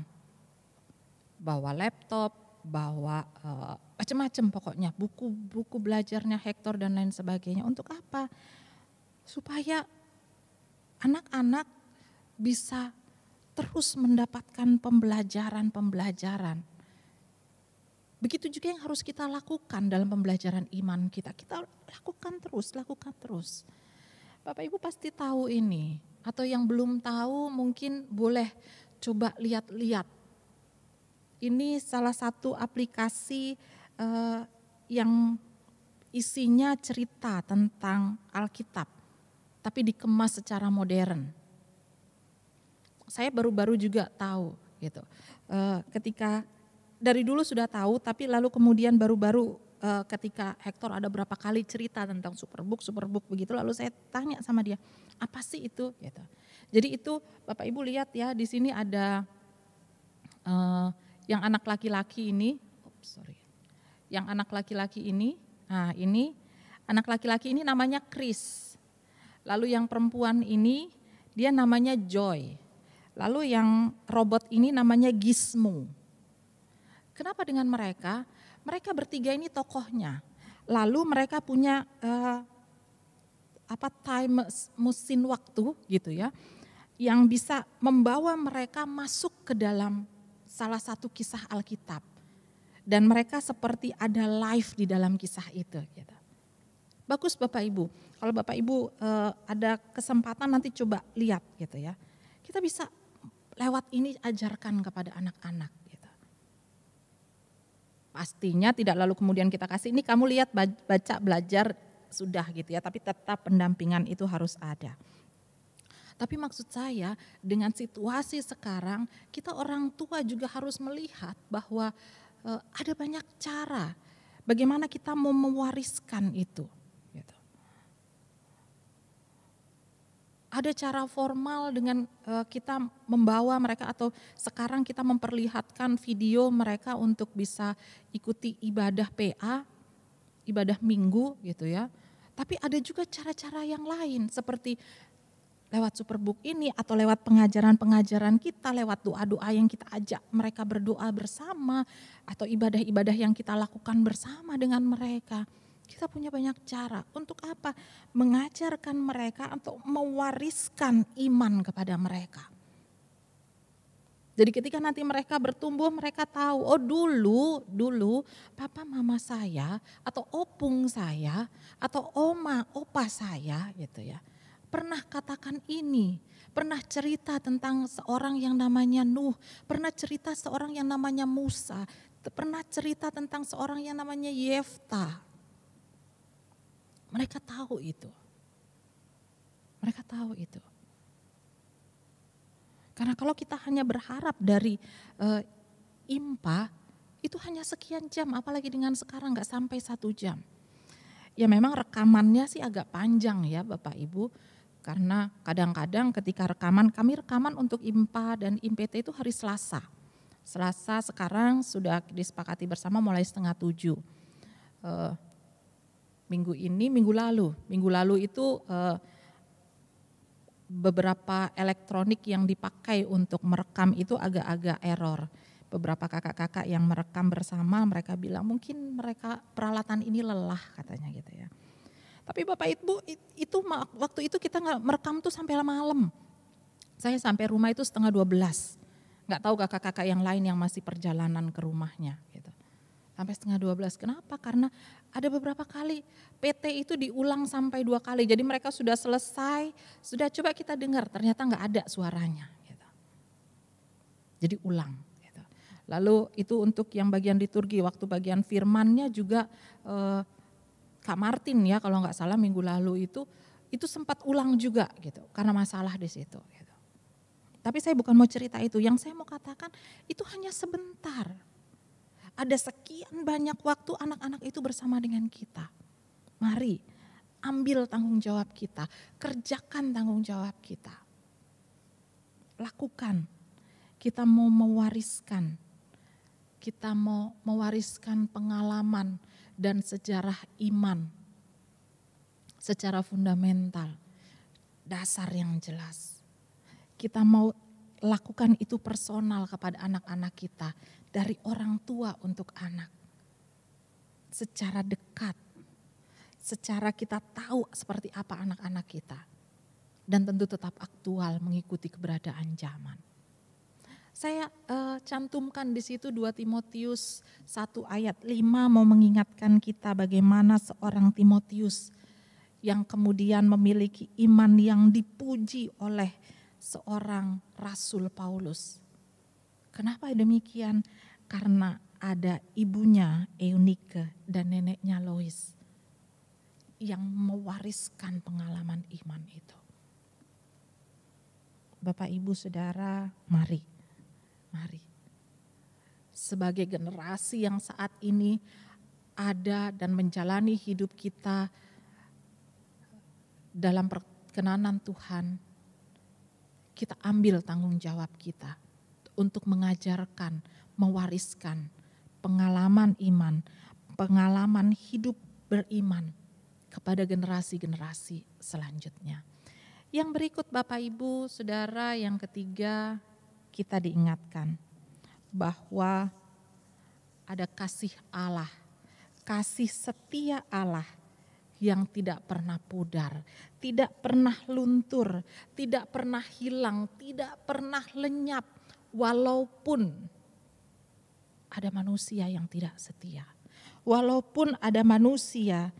Bawa laptop, bawa macam-macam pokoknya, buku belajarnya Hector dan lain sebagainya. Untuk apa? Supaya anak-anak bisa terus mendapatkan pembelajaran. Begitu juga yang harus kita lakukan dalam pembelajaran iman kita. Kita lakukan terus. Bapak Ibu pasti tahu ini. Atau yang belum tahu mungkin boleh coba lihat-lihat. Ini salah satu aplikasi yang isinya cerita tentang Alkitab, tapi dikemas secara modern. Saya baru-baru juga tahu gitu. Ketika dari dulu sudah tahu, tapi lalu kemudian baru-baru ketika Hector ada berapa kali cerita tentang Superbook begitu, lalu saya tanya sama dia, apa sih itu? Gitu. Jadi itu Bapak Ibu lihat ya, di sini ada yang anak laki-laki ini, nah ini anak laki-laki ini namanya Chris. Lalu yang perempuan ini dia namanya Joy. Lalu yang robot ini namanya Gizmo. Kenapa dengan mereka? Mereka bertiga ini tokohnya. Lalu mereka punya mesin waktu gitu ya, yang bisa membawa mereka masuk ke dalam salah satu kisah Alkitab. Dan mereka seperti ada live di dalam kisah itu. Gitu. Bagus Bapak Ibu, kalau Bapak Ibu ada kesempatan nanti coba lihat gitu ya. Kita bisa lewat ini ajarkan kepada anak-anak. Gitu. Pastinya tidak lalu kemudian kita kasih, ini kamu lihat baca belajar sudah gitu ya. Tapi tetap pendampingan itu harus ada. Tapi maksud saya dengan situasi sekarang kita orang tua juga harus melihat bahwa ada banyak cara bagaimana kita mau mewariskan itu. Gitu. Ada cara formal dengan kita membawa mereka atau sekarang kita memperlihatkan video mereka untuk bisa ikuti ibadah PA, ibadah minggu gitu ya. Tapi ada juga cara-cara yang lain seperti lewat Superbook ini atau lewat pengajaran-pengajaran kita, lewat doa-doa yang kita ajak mereka berdoa bersama atau ibadah-ibadah yang kita lakukan bersama dengan mereka. Kita punya banyak cara. Untuk apa? Mengajarkan mereka atau mewariskan iman kepada mereka. Jadi ketika nanti mereka bertumbuh, mereka tahu, oh dulu papa mama saya atau opung saya atau opa saya gitu ya. Pernah katakan ini, pernah cerita tentang seorang yang namanya Nuh, pernah cerita seorang yang namanya Musa, pernah cerita tentang seorang yang namanya Yefta. Mereka tahu itu. Karena kalau kita hanya berharap dari IMPA, itu hanya sekian jam, apalagi dengan sekarang gak sampai 1 jam. Ya memang rekamannya sih agak panjang ya Bapak Ibu. Karena kadang-kadang ketika kami rekaman untuk IMPA dan IMPT itu hari Selasa. Selasa sekarang sudah disepakati bersama mulai 6:30. Minggu lalu itu beberapa elektronik yang dipakai untuk merekam itu agak-agak error. Beberapa kakak-kakak yang merekam bersama mereka bilang mungkin mereka peralatan ini lelah katanya gitu ya. Tapi Bapak Ibu itu waktu itu kita nggak merekam tuh sampai malam. Saya sampai rumah itu 11:30. Nggak tahu kakak-kakak yang lain yang masih perjalanan ke rumahnya gitu. Sampai setengah 12. Kenapa? Karena ada beberapa kali PT itu diulang sampai 2 kali. Jadi mereka sudah selesai, sudah coba kita dengar, ternyata nggak ada suaranya. Gitu. Jadi ulang. Gitu. Lalu itu untuk yang bagian liturgi, waktu bagian firmannya juga Kak Martin ya kalau nggak salah minggu lalu itu sempat ulang juga gitu karena masalah di situ. Gitu. Tapi saya bukan mau cerita itu, yang saya mau katakan itu hanya sebentar. Ada sekian banyak waktu anak-anak itu bersama dengan kita. Mari ambil tanggung jawab kita, kerjakan tanggung jawab kita. Lakukan, kita mau mewariskan pengalaman dan sejarah iman secara fundamental, dasar yang jelas. Kita mau lakukan itu personal kepada anak-anak kita, dari orang tua untuk anak. Secara dekat, secara kita tahu seperti apa anak-anak kita. Dan tentu tetap aktual mengikuti keberadaan zaman. Saya cantumkan di situ 2 Timotius 1 ayat 5 mau mengingatkan kita bagaimana seorang Timotius yang kemudian memiliki iman yang dipuji oleh seorang Rasul Paulus. Kenapa demikian? Karena ada ibunya Eunike dan neneknya Lois yang mewariskan pengalaman iman itu. Bapak Ibu Saudara, mari. Sebagai generasi yang saat ini ada dan menjalani hidup kita dalam perkenanan Tuhan, kita ambil tanggung jawab kita untuk mengajarkan, mewariskan pengalaman iman, pengalaman hidup beriman kepada generasi-generasi selanjutnya. Yang berikut Bapak Ibu Saudara, yang ketiga kita diingatkan bahwa ada kasih Allah, kasih setia Allah yang tidak pernah pudar, tidak pernah luntur, tidak pernah hilang, tidak pernah lenyap. Walaupun ada manusia yang tidak setia, walaupun ada manusia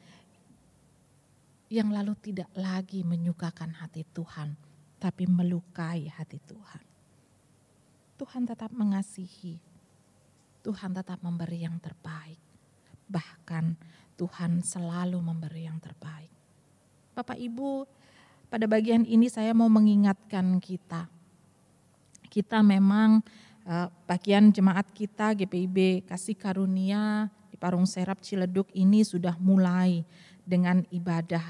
yang lalu tidak lagi menyukakan hati Tuhan, tapi melukai hati Tuhan. Tuhan tetap mengasihi, Tuhan tetap memberi yang terbaik, bahkan Tuhan selalu memberi yang terbaik. Bapak Ibu, pada bagian ini saya mau mengingatkan kita memang bagian jemaat kita GPIB Kasih Karunia di Parung Serap Ciledug ini sudah mulai dengan ibadah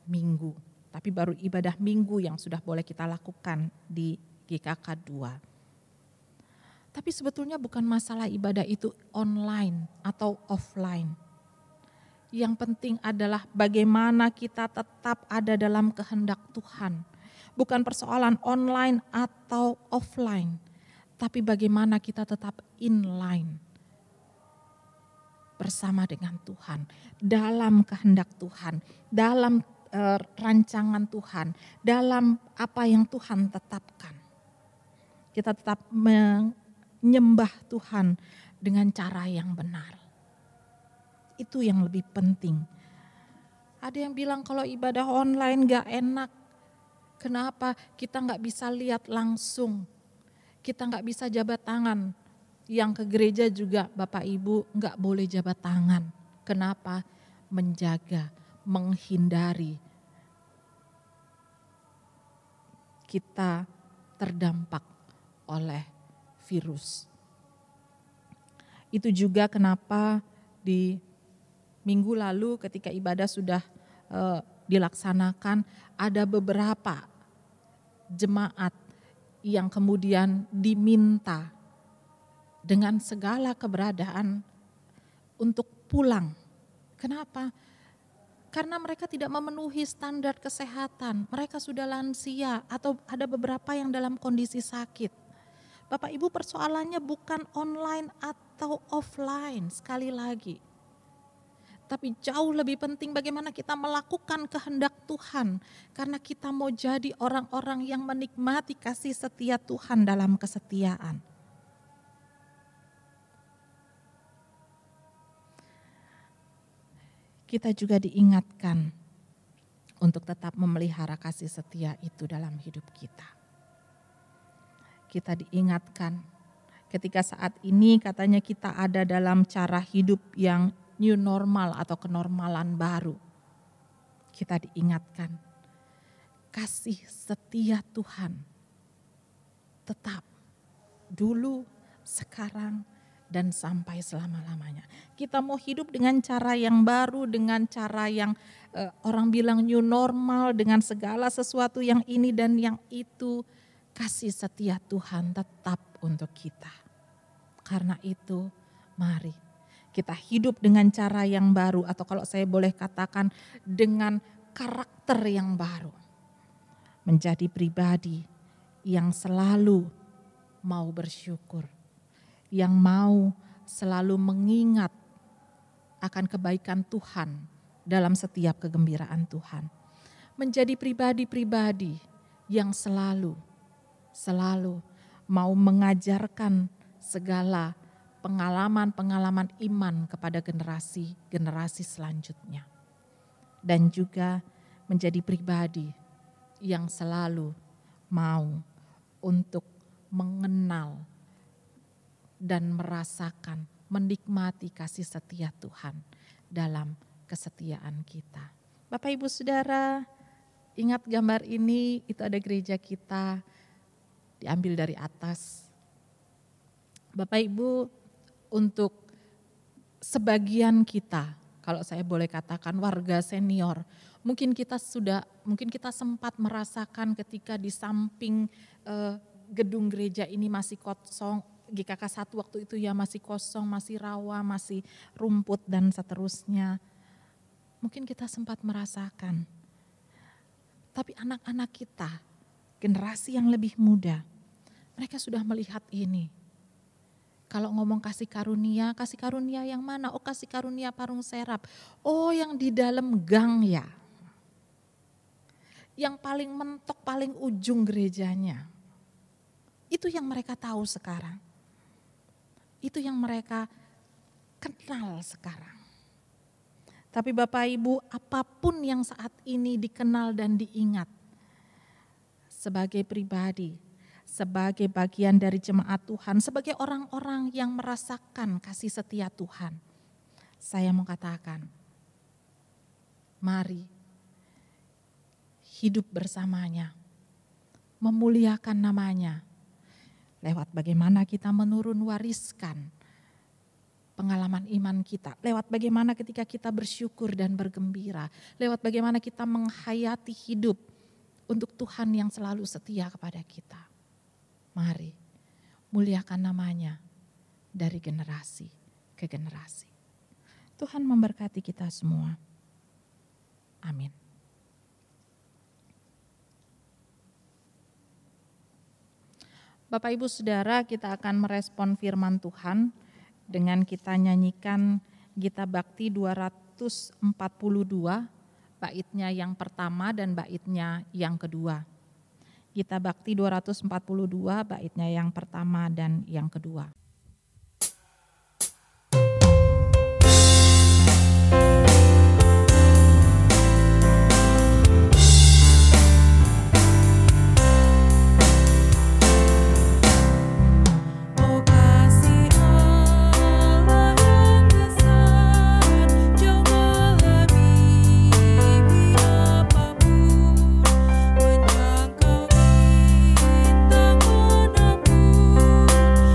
minggu. Tapi baru ibadah minggu yang sudah boleh kita lakukan di GKK 2. Tapi sebetulnya bukan masalah ibadah itu online atau offline. Yang penting adalah bagaimana kita tetap ada dalam kehendak Tuhan. Bukan persoalan online atau offline, tapi bagaimana kita tetap inline bersama dengan Tuhan, dalam kehendak Tuhan, dalam rancangan Tuhan, dalam apa yang Tuhan tetapkan. Kita tetap menyembah Tuhan dengan cara yang benar. Itu yang lebih penting. Ada yang bilang kalau ibadah online gak enak. Kenapa? Kita gak bisa lihat langsung. Kita gak bisa jabat tangan. Yang ke gereja juga Bapak Ibu gak boleh jabat tangan. Kenapa? Menjaga, menghindari kita terdampak oleh virus. Itu juga kenapa di minggu lalu ketika ibadah sudah dilaksanakan, ada beberapa jemaat yang kemudian diminta dengan segala keberadaan untuk pulang. Kenapa? Karena mereka tidak memenuhi standar kesehatan. Mereka sudah lansia atau ada beberapa yang dalam kondisi sakit. Bapak Ibu, persoalannya bukan online atau offline sekali lagi. Tapi jauh lebih penting bagaimana kita melakukan kehendak Tuhan. Karena kita mau jadi orang-orang yang menikmati kasih setia Tuhan dalam kesetiaan. kita juga diingatkan untuk tetap memelihara kasih setia itu dalam hidup kita. Kita diingatkan ketika saat ini katanya kita ada dalam cara hidup yang new normal atau kenormalan baru. Kita diingatkan kasih setia Tuhan tetap dulu, sekarang, dan sampai selama-lamanya. Kita mau hidup dengan cara yang baru, dengan cara yang orang bilang new normal, dengan segala sesuatu yang ini dan yang itu. Kasih setia Tuhan tetap untuk kita. Karena itu mari kita hidup dengan cara yang baru, atau kalau saya boleh katakan dengan karakter yang baru. Menjadi pribadi yang selalu mau bersyukur, yang mau selalu mengingat akan kebaikan Tuhan dalam setiap kegembiraan Tuhan. Menjadi pribadi-pribadi yang selalu mau mengajarkan segala pengalaman-pengalaman iman kepada generasi selanjutnya. Dan juga menjadi pribadi yang selalu mau untuk mengenal dan merasakan, menikmati kasih setia Tuhan dalam kesetiaan kita. Bapak Ibu Saudara, ingat gambar ini, itu ada gereja kita, diambil dari atas. Bapak Ibu, untuk sebagian kita, kalau saya boleh katakan warga senior, mungkin kita sempat merasakan ketika di samping gedung gereja ini masih kosong, GKK 1 waktu itu ya masih kosong, masih rawa, masih rumput dan seterusnya. Mungkin kita sempat merasakan. Tapi anak-anak kita, generasi yang lebih muda, mereka sudah melihat ini. Kalau ngomong kasih karunia yang mana? Oh, kasih karunia Parung Serap. Oh, yang di dalam gang ya. Yang paling mentok, paling ujung gerejanya. Itu yang mereka tahu sekarang. Itu yang mereka kenal sekarang. Tapi Bapak Ibu, apapun yang saat ini dikenal dan diingat sebagai pribadi, sebagai bagian dari jemaat Tuhan, sebagai orang-orang yang merasakan kasih setia Tuhan, saya mau katakan, mari hidup bersamanya, memuliakan namanya, lewat bagaimana kita menurun wariskan pengalaman iman kita, lewat bagaimana ketika kita bersyukur dan bergembira, lewat bagaimana kita menghayati hidup untuk Tuhan yang selalu setia kepada kita. Mari muliakan namanya dari generasi ke generasi. Tuhan memberkati kita semua. Amin. Bapak Ibu Saudara, kita akan merespon firman Tuhan dengan kita nyanyikan Gita Bakti 242, baitnya yang pertama dan baitnya yang kedua. Gita Bakti 242, baitnya yang pertama dan yang kedua.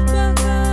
Bahkan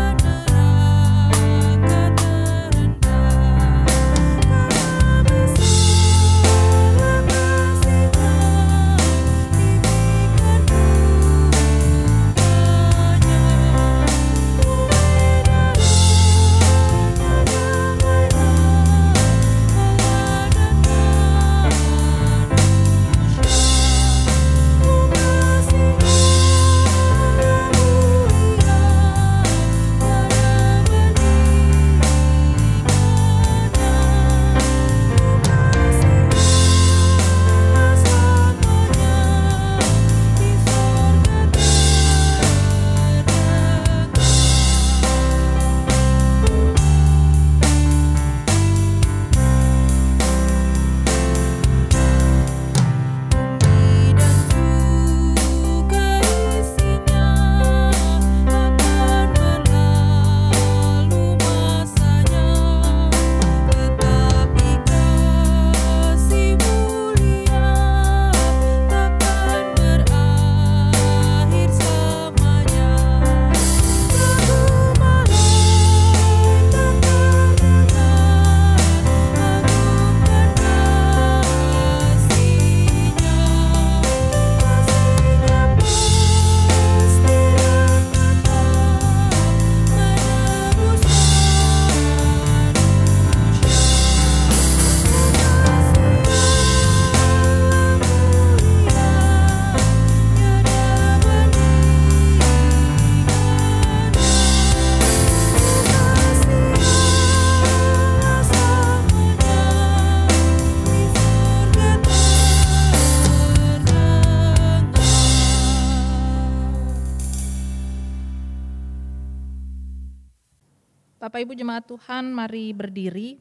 Bapak Ibu jemaat Tuhan, mari berdiri.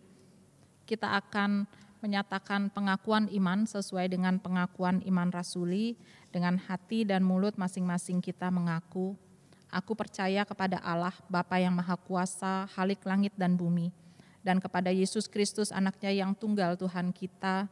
Kita akan menyatakan pengakuan iman sesuai dengan pengakuan iman rasuli. Dengan hati dan mulut masing-masing kita mengaku, aku percaya kepada Allah, Bapa yang Maha Kuasa, Khalik langit dan bumi, dan kepada Yesus Kristus anaknya yang tunggal Tuhan kita,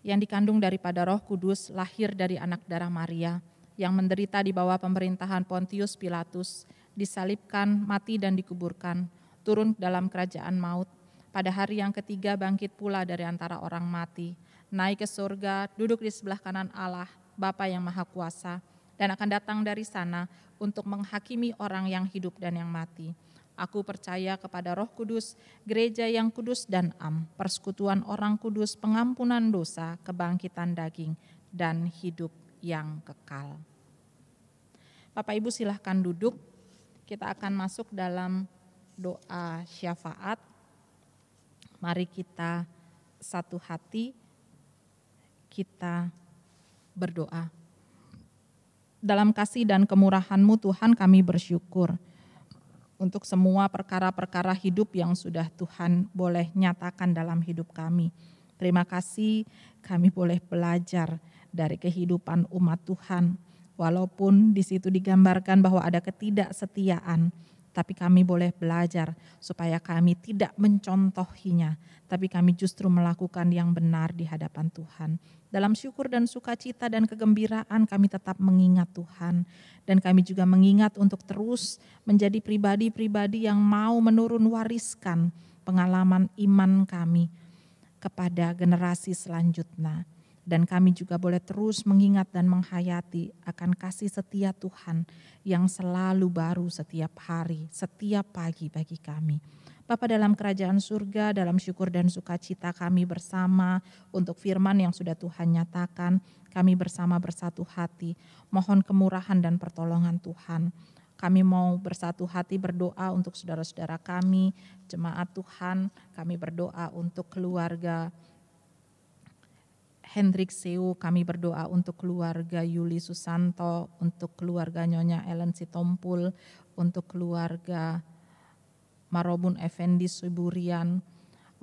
yang dikandung daripada Roh Kudus, lahir dari anak darah Maria, yang menderita di bawah pemerintahan Pontius Pilatus, disalibkan, mati dan dikuburkan, turun dalam kerajaan maut, pada hari yang ketiga bangkit pula dari antara orang mati, naik ke surga, duduk di sebelah kanan Allah, Bapa yang Maha Kuasa, dan akan datang dari sana untuk menghakimi orang yang hidup dan yang mati. Aku percaya kepada Roh Kudus, gereja yang kudus dan am, persekutuan orang kudus, pengampunan dosa, kebangkitan daging, dan hidup yang kekal. Bapak Ibu silahkan duduk, kita akan masuk dalam doa syafaat. Mari kita satu hati, kita berdoa. Dalam kasih dan kemurahan-Mu Tuhan, kami bersyukur untuk semua perkara-perkara hidup yang sudah Tuhan boleh nyatakan dalam hidup kami. Terima kasih kami boleh belajar dari kehidupan umat Tuhan. Walaupun di situ digambarkan bahwa ada ketidaksetiaan, tapi kami boleh belajar supaya kami tidak mencontohinya, tapi kami justru melakukan yang benar di hadapan Tuhan. Dalam syukur dan sukacita dan kegembiraan kami tetap mengingat Tuhan. Dan kami juga mengingat untuk terus menjadi pribadi-pribadi yang mau menurun wariskan pengalaman iman kami kepada generasi selanjutnya. Dan kami juga boleh terus mengingat dan menghayati akan kasih setia Tuhan yang selalu baru setiap hari, setiap pagi bagi kami. Bapa dalam kerajaan surga, dalam syukur dan sukacita kami bersama untuk firman yang sudah Tuhan nyatakan, kami bersama bersatu hati, mohon kemurahan dan pertolongan Tuhan. Kami mau bersatu hati berdoa untuk saudara-saudara kami, jemaat Tuhan, kami berdoa untuk keluarga Hendrik Seu, kami berdoa untuk keluarga Yuli Susanto, untuk keluarga Nyonya Ellen Sitompul, untuk keluarga Marobun Effendi Suburian,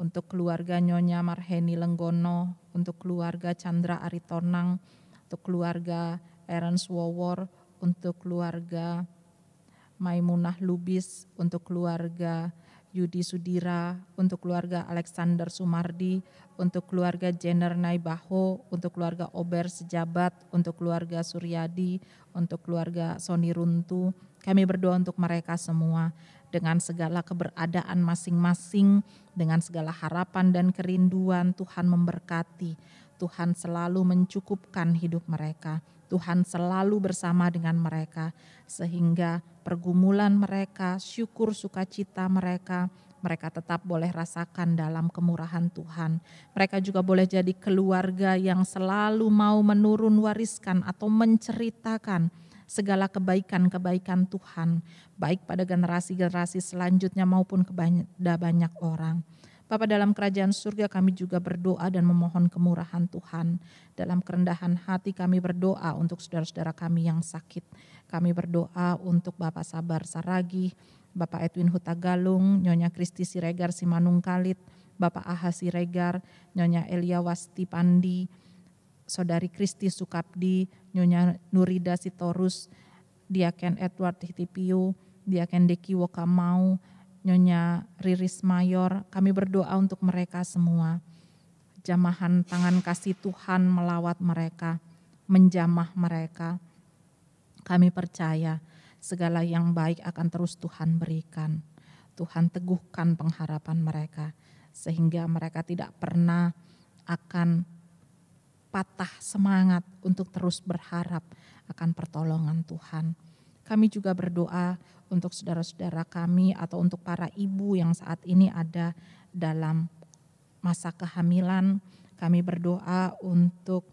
untuk keluarga Nyonya Marheni Lenggono, untuk keluarga Chandra Aritonang, untuk keluarga Ernst Wowor, untuk keluarga Maimunah Lubis, untuk keluarga Yudi Sudira, untuk keluarga Alexander Sumardi, untuk keluarga Jenner Naibaho, untuk keluarga Ober Sejabat, untuk keluarga Suryadi, untuk keluarga Soni Runtu. Kami berdoa untuk mereka semua dengan segala keberadaan masing-masing, dengan segala harapan dan kerinduan. Tuhan memberkati, Tuhan selalu mencukupkan hidup mereka. Tuhan selalu bersama dengan mereka, sehingga pergumulan mereka, syukur sukacita mereka tetap boleh rasakan dalam kemurahan Tuhan. Mereka juga boleh jadi keluarga yang selalu mau menurun wariskan atau menceritakan segala kebaikan-kebaikan Tuhan, baik pada generasi-generasi selanjutnya maupun kepada banyak orang. Bapa dalam kerajaan surga, kami juga berdoa dan memohon kemurahan Tuhan. Dalam kerendahan hati kami berdoa untuk saudara-saudara kami yang sakit. Kami berdoa untuk Bapak Sabar Saragih, Bapak Edwin Hutagalung, Nyonya Kristi Siregar Simanungkalit, Bapak Aha Siregar, Nyonya Elia Wasti Pandi, Saudari Kristi Sukapdi, Nyonya Nurida Sitorus, Diaken Edward Hitipiu, Diaken Deki Wokamau, Nyonya Riris Mayor. Kami berdoa untuk mereka semua. Jamahan tangan kasih Tuhan melawat mereka, menjamah mereka. Kami percaya segala yang baik akan terus Tuhan berikan. Tuhan teguhkan pengharapan mereka, sehingga mereka tidak pernah akan patah semangat untuk terus berharap akan pertolongan Tuhan. Kami juga berdoa untuk saudara-saudara kami atau untuk para ibu yang saat ini ada dalam masa kehamilan. Kami berdoa untuk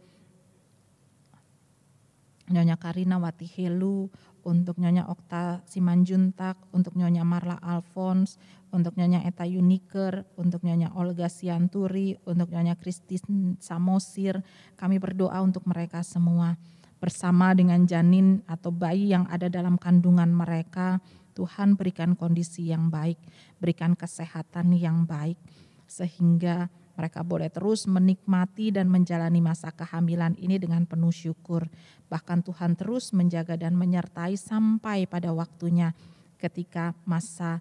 Nyonya Karina Watihelu, untuk Nyonya Okta Simanjuntak, untuk Nyonya Marla Alphonse, untuk Nyonya Eta Yuniker, untuk Nyonya Olga Sianturi, untuk Nyonya Kristin Samosir. Kami berdoa untuk mereka semua bersama dengan janin atau bayi yang ada dalam kandungan mereka. Tuhan berikan kondisi yang baik, berikan kesehatan yang baik, sehingga mereka boleh terus menikmati dan menjalani masa kehamilan ini dengan penuh syukur. Bahkan Tuhan terus menjaga dan menyertai sampai pada waktunya ketika masa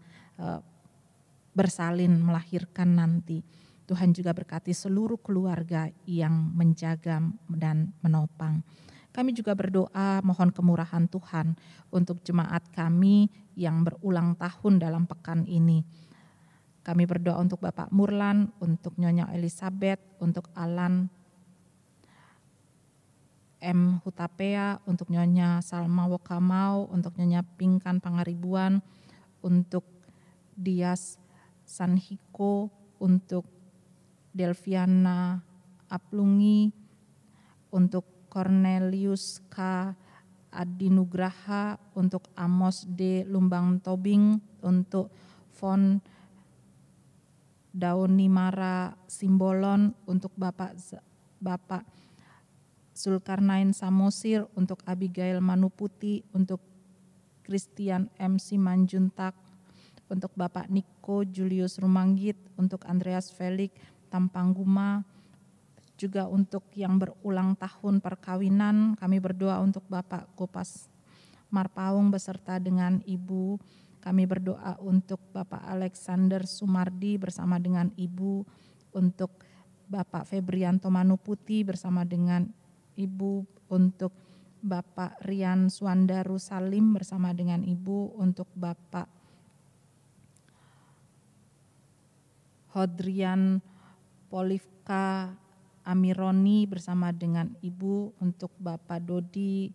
bersalin melahirkan nanti. Tuhan juga berkati seluruh keluarga yang menjaga dan menopang. Kami juga berdoa mohon kemurahan Tuhan untuk jemaat kami yang berulang tahun dalam pekan ini. Kami berdoa untuk Bapak Murlan, untuk Nyonya Elizabeth, untuk Alan M. Hutapea, untuk Nyonya Salma Wokamau, untuk Nyonya Pingkan Pangaribuan, untuk Dias Sanhiko, untuk Delviana Aplungi, untuk Cornelius K. Adinugraha, untuk Amos D. Lumbang Tobing, untuk Von Daunimara Simbolon, untuk Bapak Zulkarnain Samosir, untuk Abigail Manuputi, untuk Christian M. Simanjuntak, untuk Bapak Niko Julius Rumanggit, untuk Andreas Felix Tampangguma, juga untuk yang berulang tahun perkawinan. Kami berdoa untuk Bapak Gopas Marpaung beserta dengan Ibu. Kami berdoa untuk Bapak Alexander Sumardi bersama dengan Ibu, untuk Bapak Febrianto Manuputi bersama dengan Ibu, untuk Bapak Rian Swandaru Salim bersama dengan Ibu, untuk Bapak Hodrian Polivka Amironi bersama dengan Ibu, untuk Bapak Dodi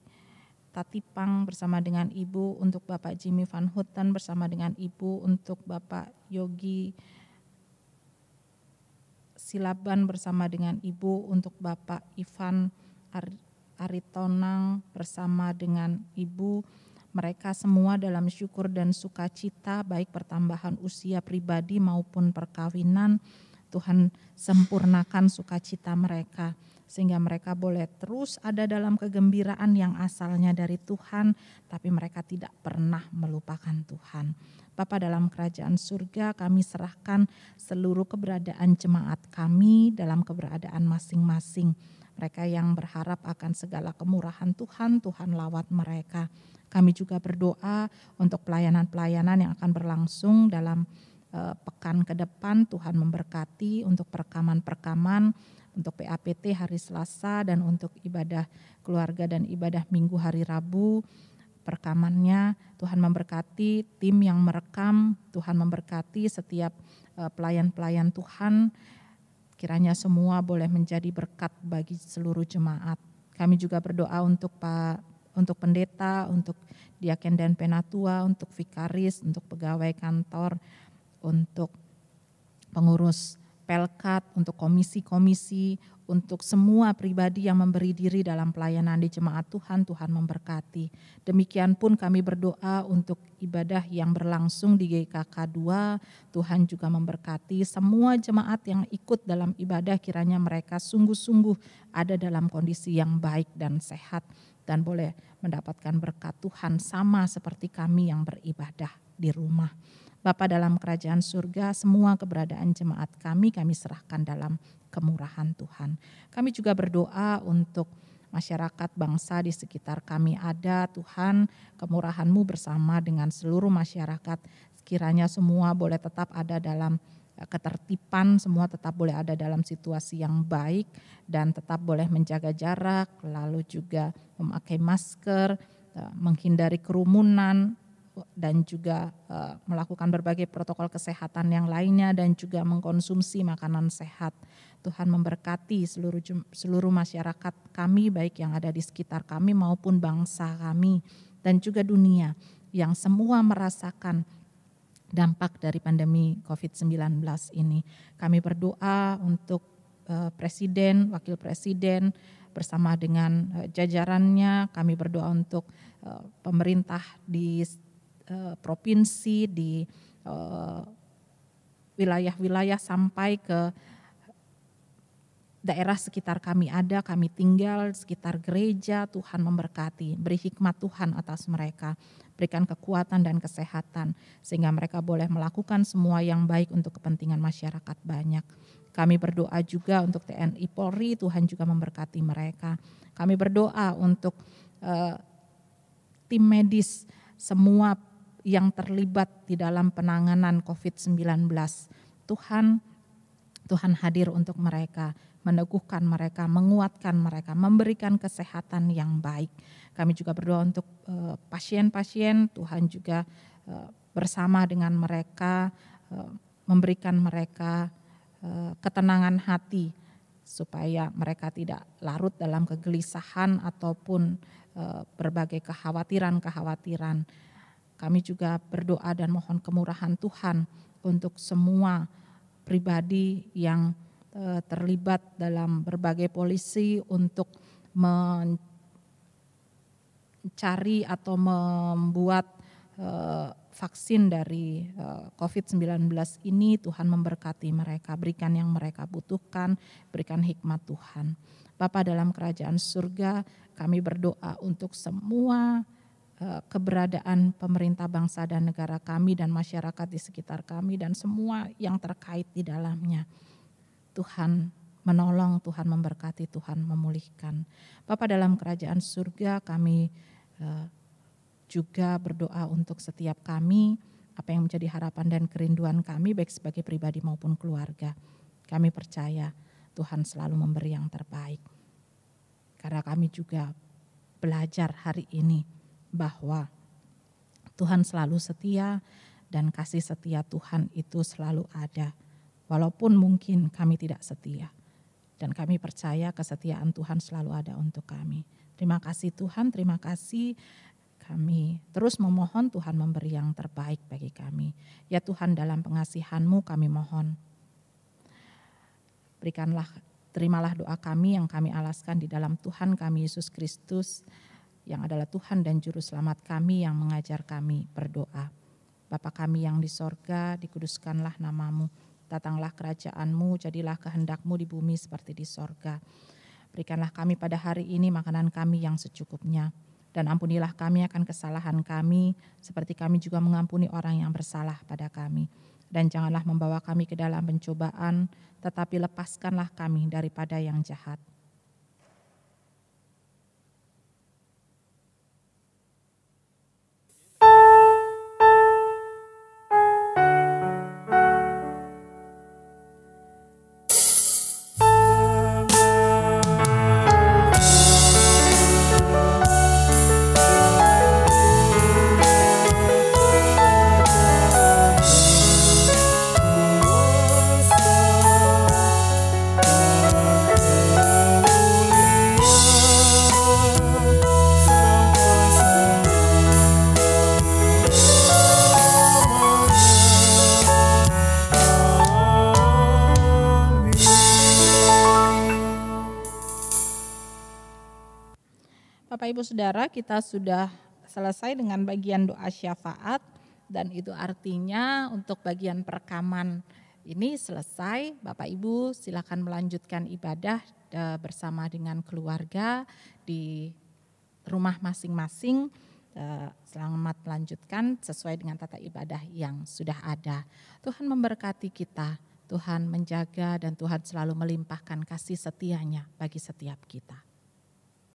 Tatipang bersama dengan Ibu, untuk Bapak Jimmy Van Houten bersama dengan Ibu, untuk Bapak Yogi Silaban bersama dengan Ibu, untuk Bapak Ivan Aritonang bersama dengan Ibu. Mereka semua dalam syukur dan sukacita, baik pertambahan usia pribadi maupun perkawinan. Tuhan sempurnakan sukacita mereka, sehingga mereka boleh terus ada dalam kegembiraan yang asalnya dari Tuhan, tapi mereka tidak pernah melupakan Tuhan. Bapa dalam kerajaan surga, kami serahkan seluruh keberadaan jemaat kami dalam keberadaan masing-masing. Mereka yang berharap akan segala kemurahan Tuhan, Tuhan lawat mereka. Kami juga berdoa untuk pelayanan-pelayanan yang akan berlangsung dalam pekan ke depan. Tuhan memberkati untuk perekaman-perekaman, untuk PAPT hari Selasa, dan untuk ibadah keluarga dan ibadah Minggu hari Rabu. Perekamannya Tuhan memberkati tim yang merekam, Tuhan memberkati setiap pelayan-pelayan Tuhan. Kiranya semua boleh menjadi berkat bagi seluruh jemaat. Kami juga berdoa untuk pendeta, untuk diaken dan penatua, untuk vikaris, untuk pegawai kantor, untuk pengurus pelkat, untuk komisi-komisi, untuk semua pribadi yang memberi diri dalam pelayanan di jemaat Tuhan, Tuhan memberkati. Demikian pun kami berdoa untuk ibadah yang berlangsung di GKK 2, Tuhan juga memberkati semua jemaat yang ikut dalam ibadah, kiranya mereka sungguh-sungguh ada dalam kondisi yang baik dan sehat, dan boleh mendapatkan berkat Tuhan sama seperti kami yang beribadah di rumah. Bapa dalam kerajaan surga, semua keberadaan jemaat kami serahkan dalam kemurahan Tuhan. Kami juga berdoa untuk masyarakat bangsa di sekitar kami ada, Tuhan, kemurahan-Mu bersama dengan seluruh masyarakat. Kiranya semua boleh tetap ada dalam ketertiban, semua tetap boleh ada dalam situasi yang baik dan tetap boleh menjaga jarak, lalu juga memakai masker, menghindari kerumunan, dan juga melakukan berbagai protokol kesehatan yang lainnya, dan juga mengkonsumsi makanan sehat. Tuhan memberkati seluruh masyarakat kami, baik yang ada di sekitar kami maupun bangsa kami, dan juga dunia yang semua merasakan dampak dari pandemi COVID-19 ini. Kami berdoa untuk Presiden, Wakil Presiden bersama dengan jajarannya. Kami berdoa untuk pemerintah di provinsi, di wilayah-wilayah sampai ke daerah sekitar kami ada, kami tinggal, sekitar gereja, Tuhan memberkati. Beri hikmat Tuhan atas mereka, berikan kekuatan dan kesehatan, sehingga mereka boleh melakukan semua yang baik untuk kepentingan masyarakat banyak. Kami berdoa juga untuk TNI Polri, Tuhan juga memberkati mereka. Kami berdoa untuk tim medis, semua yang terlibat di dalam penanganan COVID-19. Tuhan hadir untuk mereka, meneguhkan mereka, menguatkan mereka, memberikan kesehatan yang baik. Kami juga berdoa untuk pasien-pasien, Tuhan juga bersama dengan mereka, memberikan mereka ketenangan hati, supaya mereka tidak larut dalam kegelisahan ataupun berbagai kekhawatiran-kekhawatiran. Kami juga berdoa dan mohon kemurahan Tuhan untuk semua pribadi yang terlibat dalam berbagai polisi untuk mencari atau membuat vaksin dari COVID-19 ini. Tuhan memberkati mereka, berikan yang mereka butuhkan, berikan hikmat Tuhan. Bapa dalam kerajaan surga, kami berdoa untuk semua keberadaan pemerintah bangsa dan negara kami dan masyarakat di sekitar kami dan semua yang terkait di dalamnya. Tuhan menolong, Tuhan memberkati, Tuhan memulihkan. Bapa dalam kerajaan surga, kami juga berdoa untuk setiap kami, apa yang menjadi harapan dan kerinduan kami baik sebagai pribadi maupun keluarga. Kami percaya Tuhan selalu memberi yang terbaik. Karena kami juga belajar hari ini bahwa Tuhan selalu setia dan kasih setia Tuhan itu selalu ada. Walaupun mungkin kami tidak setia. Dan kami percaya kesetiaan Tuhan selalu ada untuk kami. Terima kasih Tuhan, terima kasih. Kami terus memohon Tuhan memberi yang terbaik bagi kami. Ya Tuhan, dalam pengasihan-Mu kami mohon. Terimalah doa kami yang kami alaskan di dalam Tuhan kami Yesus Kristus, yang adalah Tuhan dan Juru Selamat kami yang mengajar kami berdoa. Bapa kami yang di sorga, dikuduskanlah nama-Mu. Datanglah kerajaan-Mu, jadilah kehendak-Mu di bumi seperti di sorga. Berikanlah kami pada hari ini makanan kami yang secukupnya. Dan ampunilah kami akan kesalahan kami, seperti kami juga mengampuni orang yang bersalah pada kami. Dan janganlah membawa kami ke dalam pencobaan, tetapi lepaskanlah kami daripada yang jahat. Bapak Ibu Saudara, kita sudah selesai dengan bagian doa syafaat dan itu artinya untuk bagian perekaman ini selesai. Bapak Ibu silakan melanjutkan ibadah bersama dengan keluarga di rumah masing-masing. Selamat melanjutkan sesuai dengan tata ibadah yang sudah ada. Tuhan memberkati kita, Tuhan menjaga dan Tuhan selalu melimpahkan kasih setianya bagi setiap kita.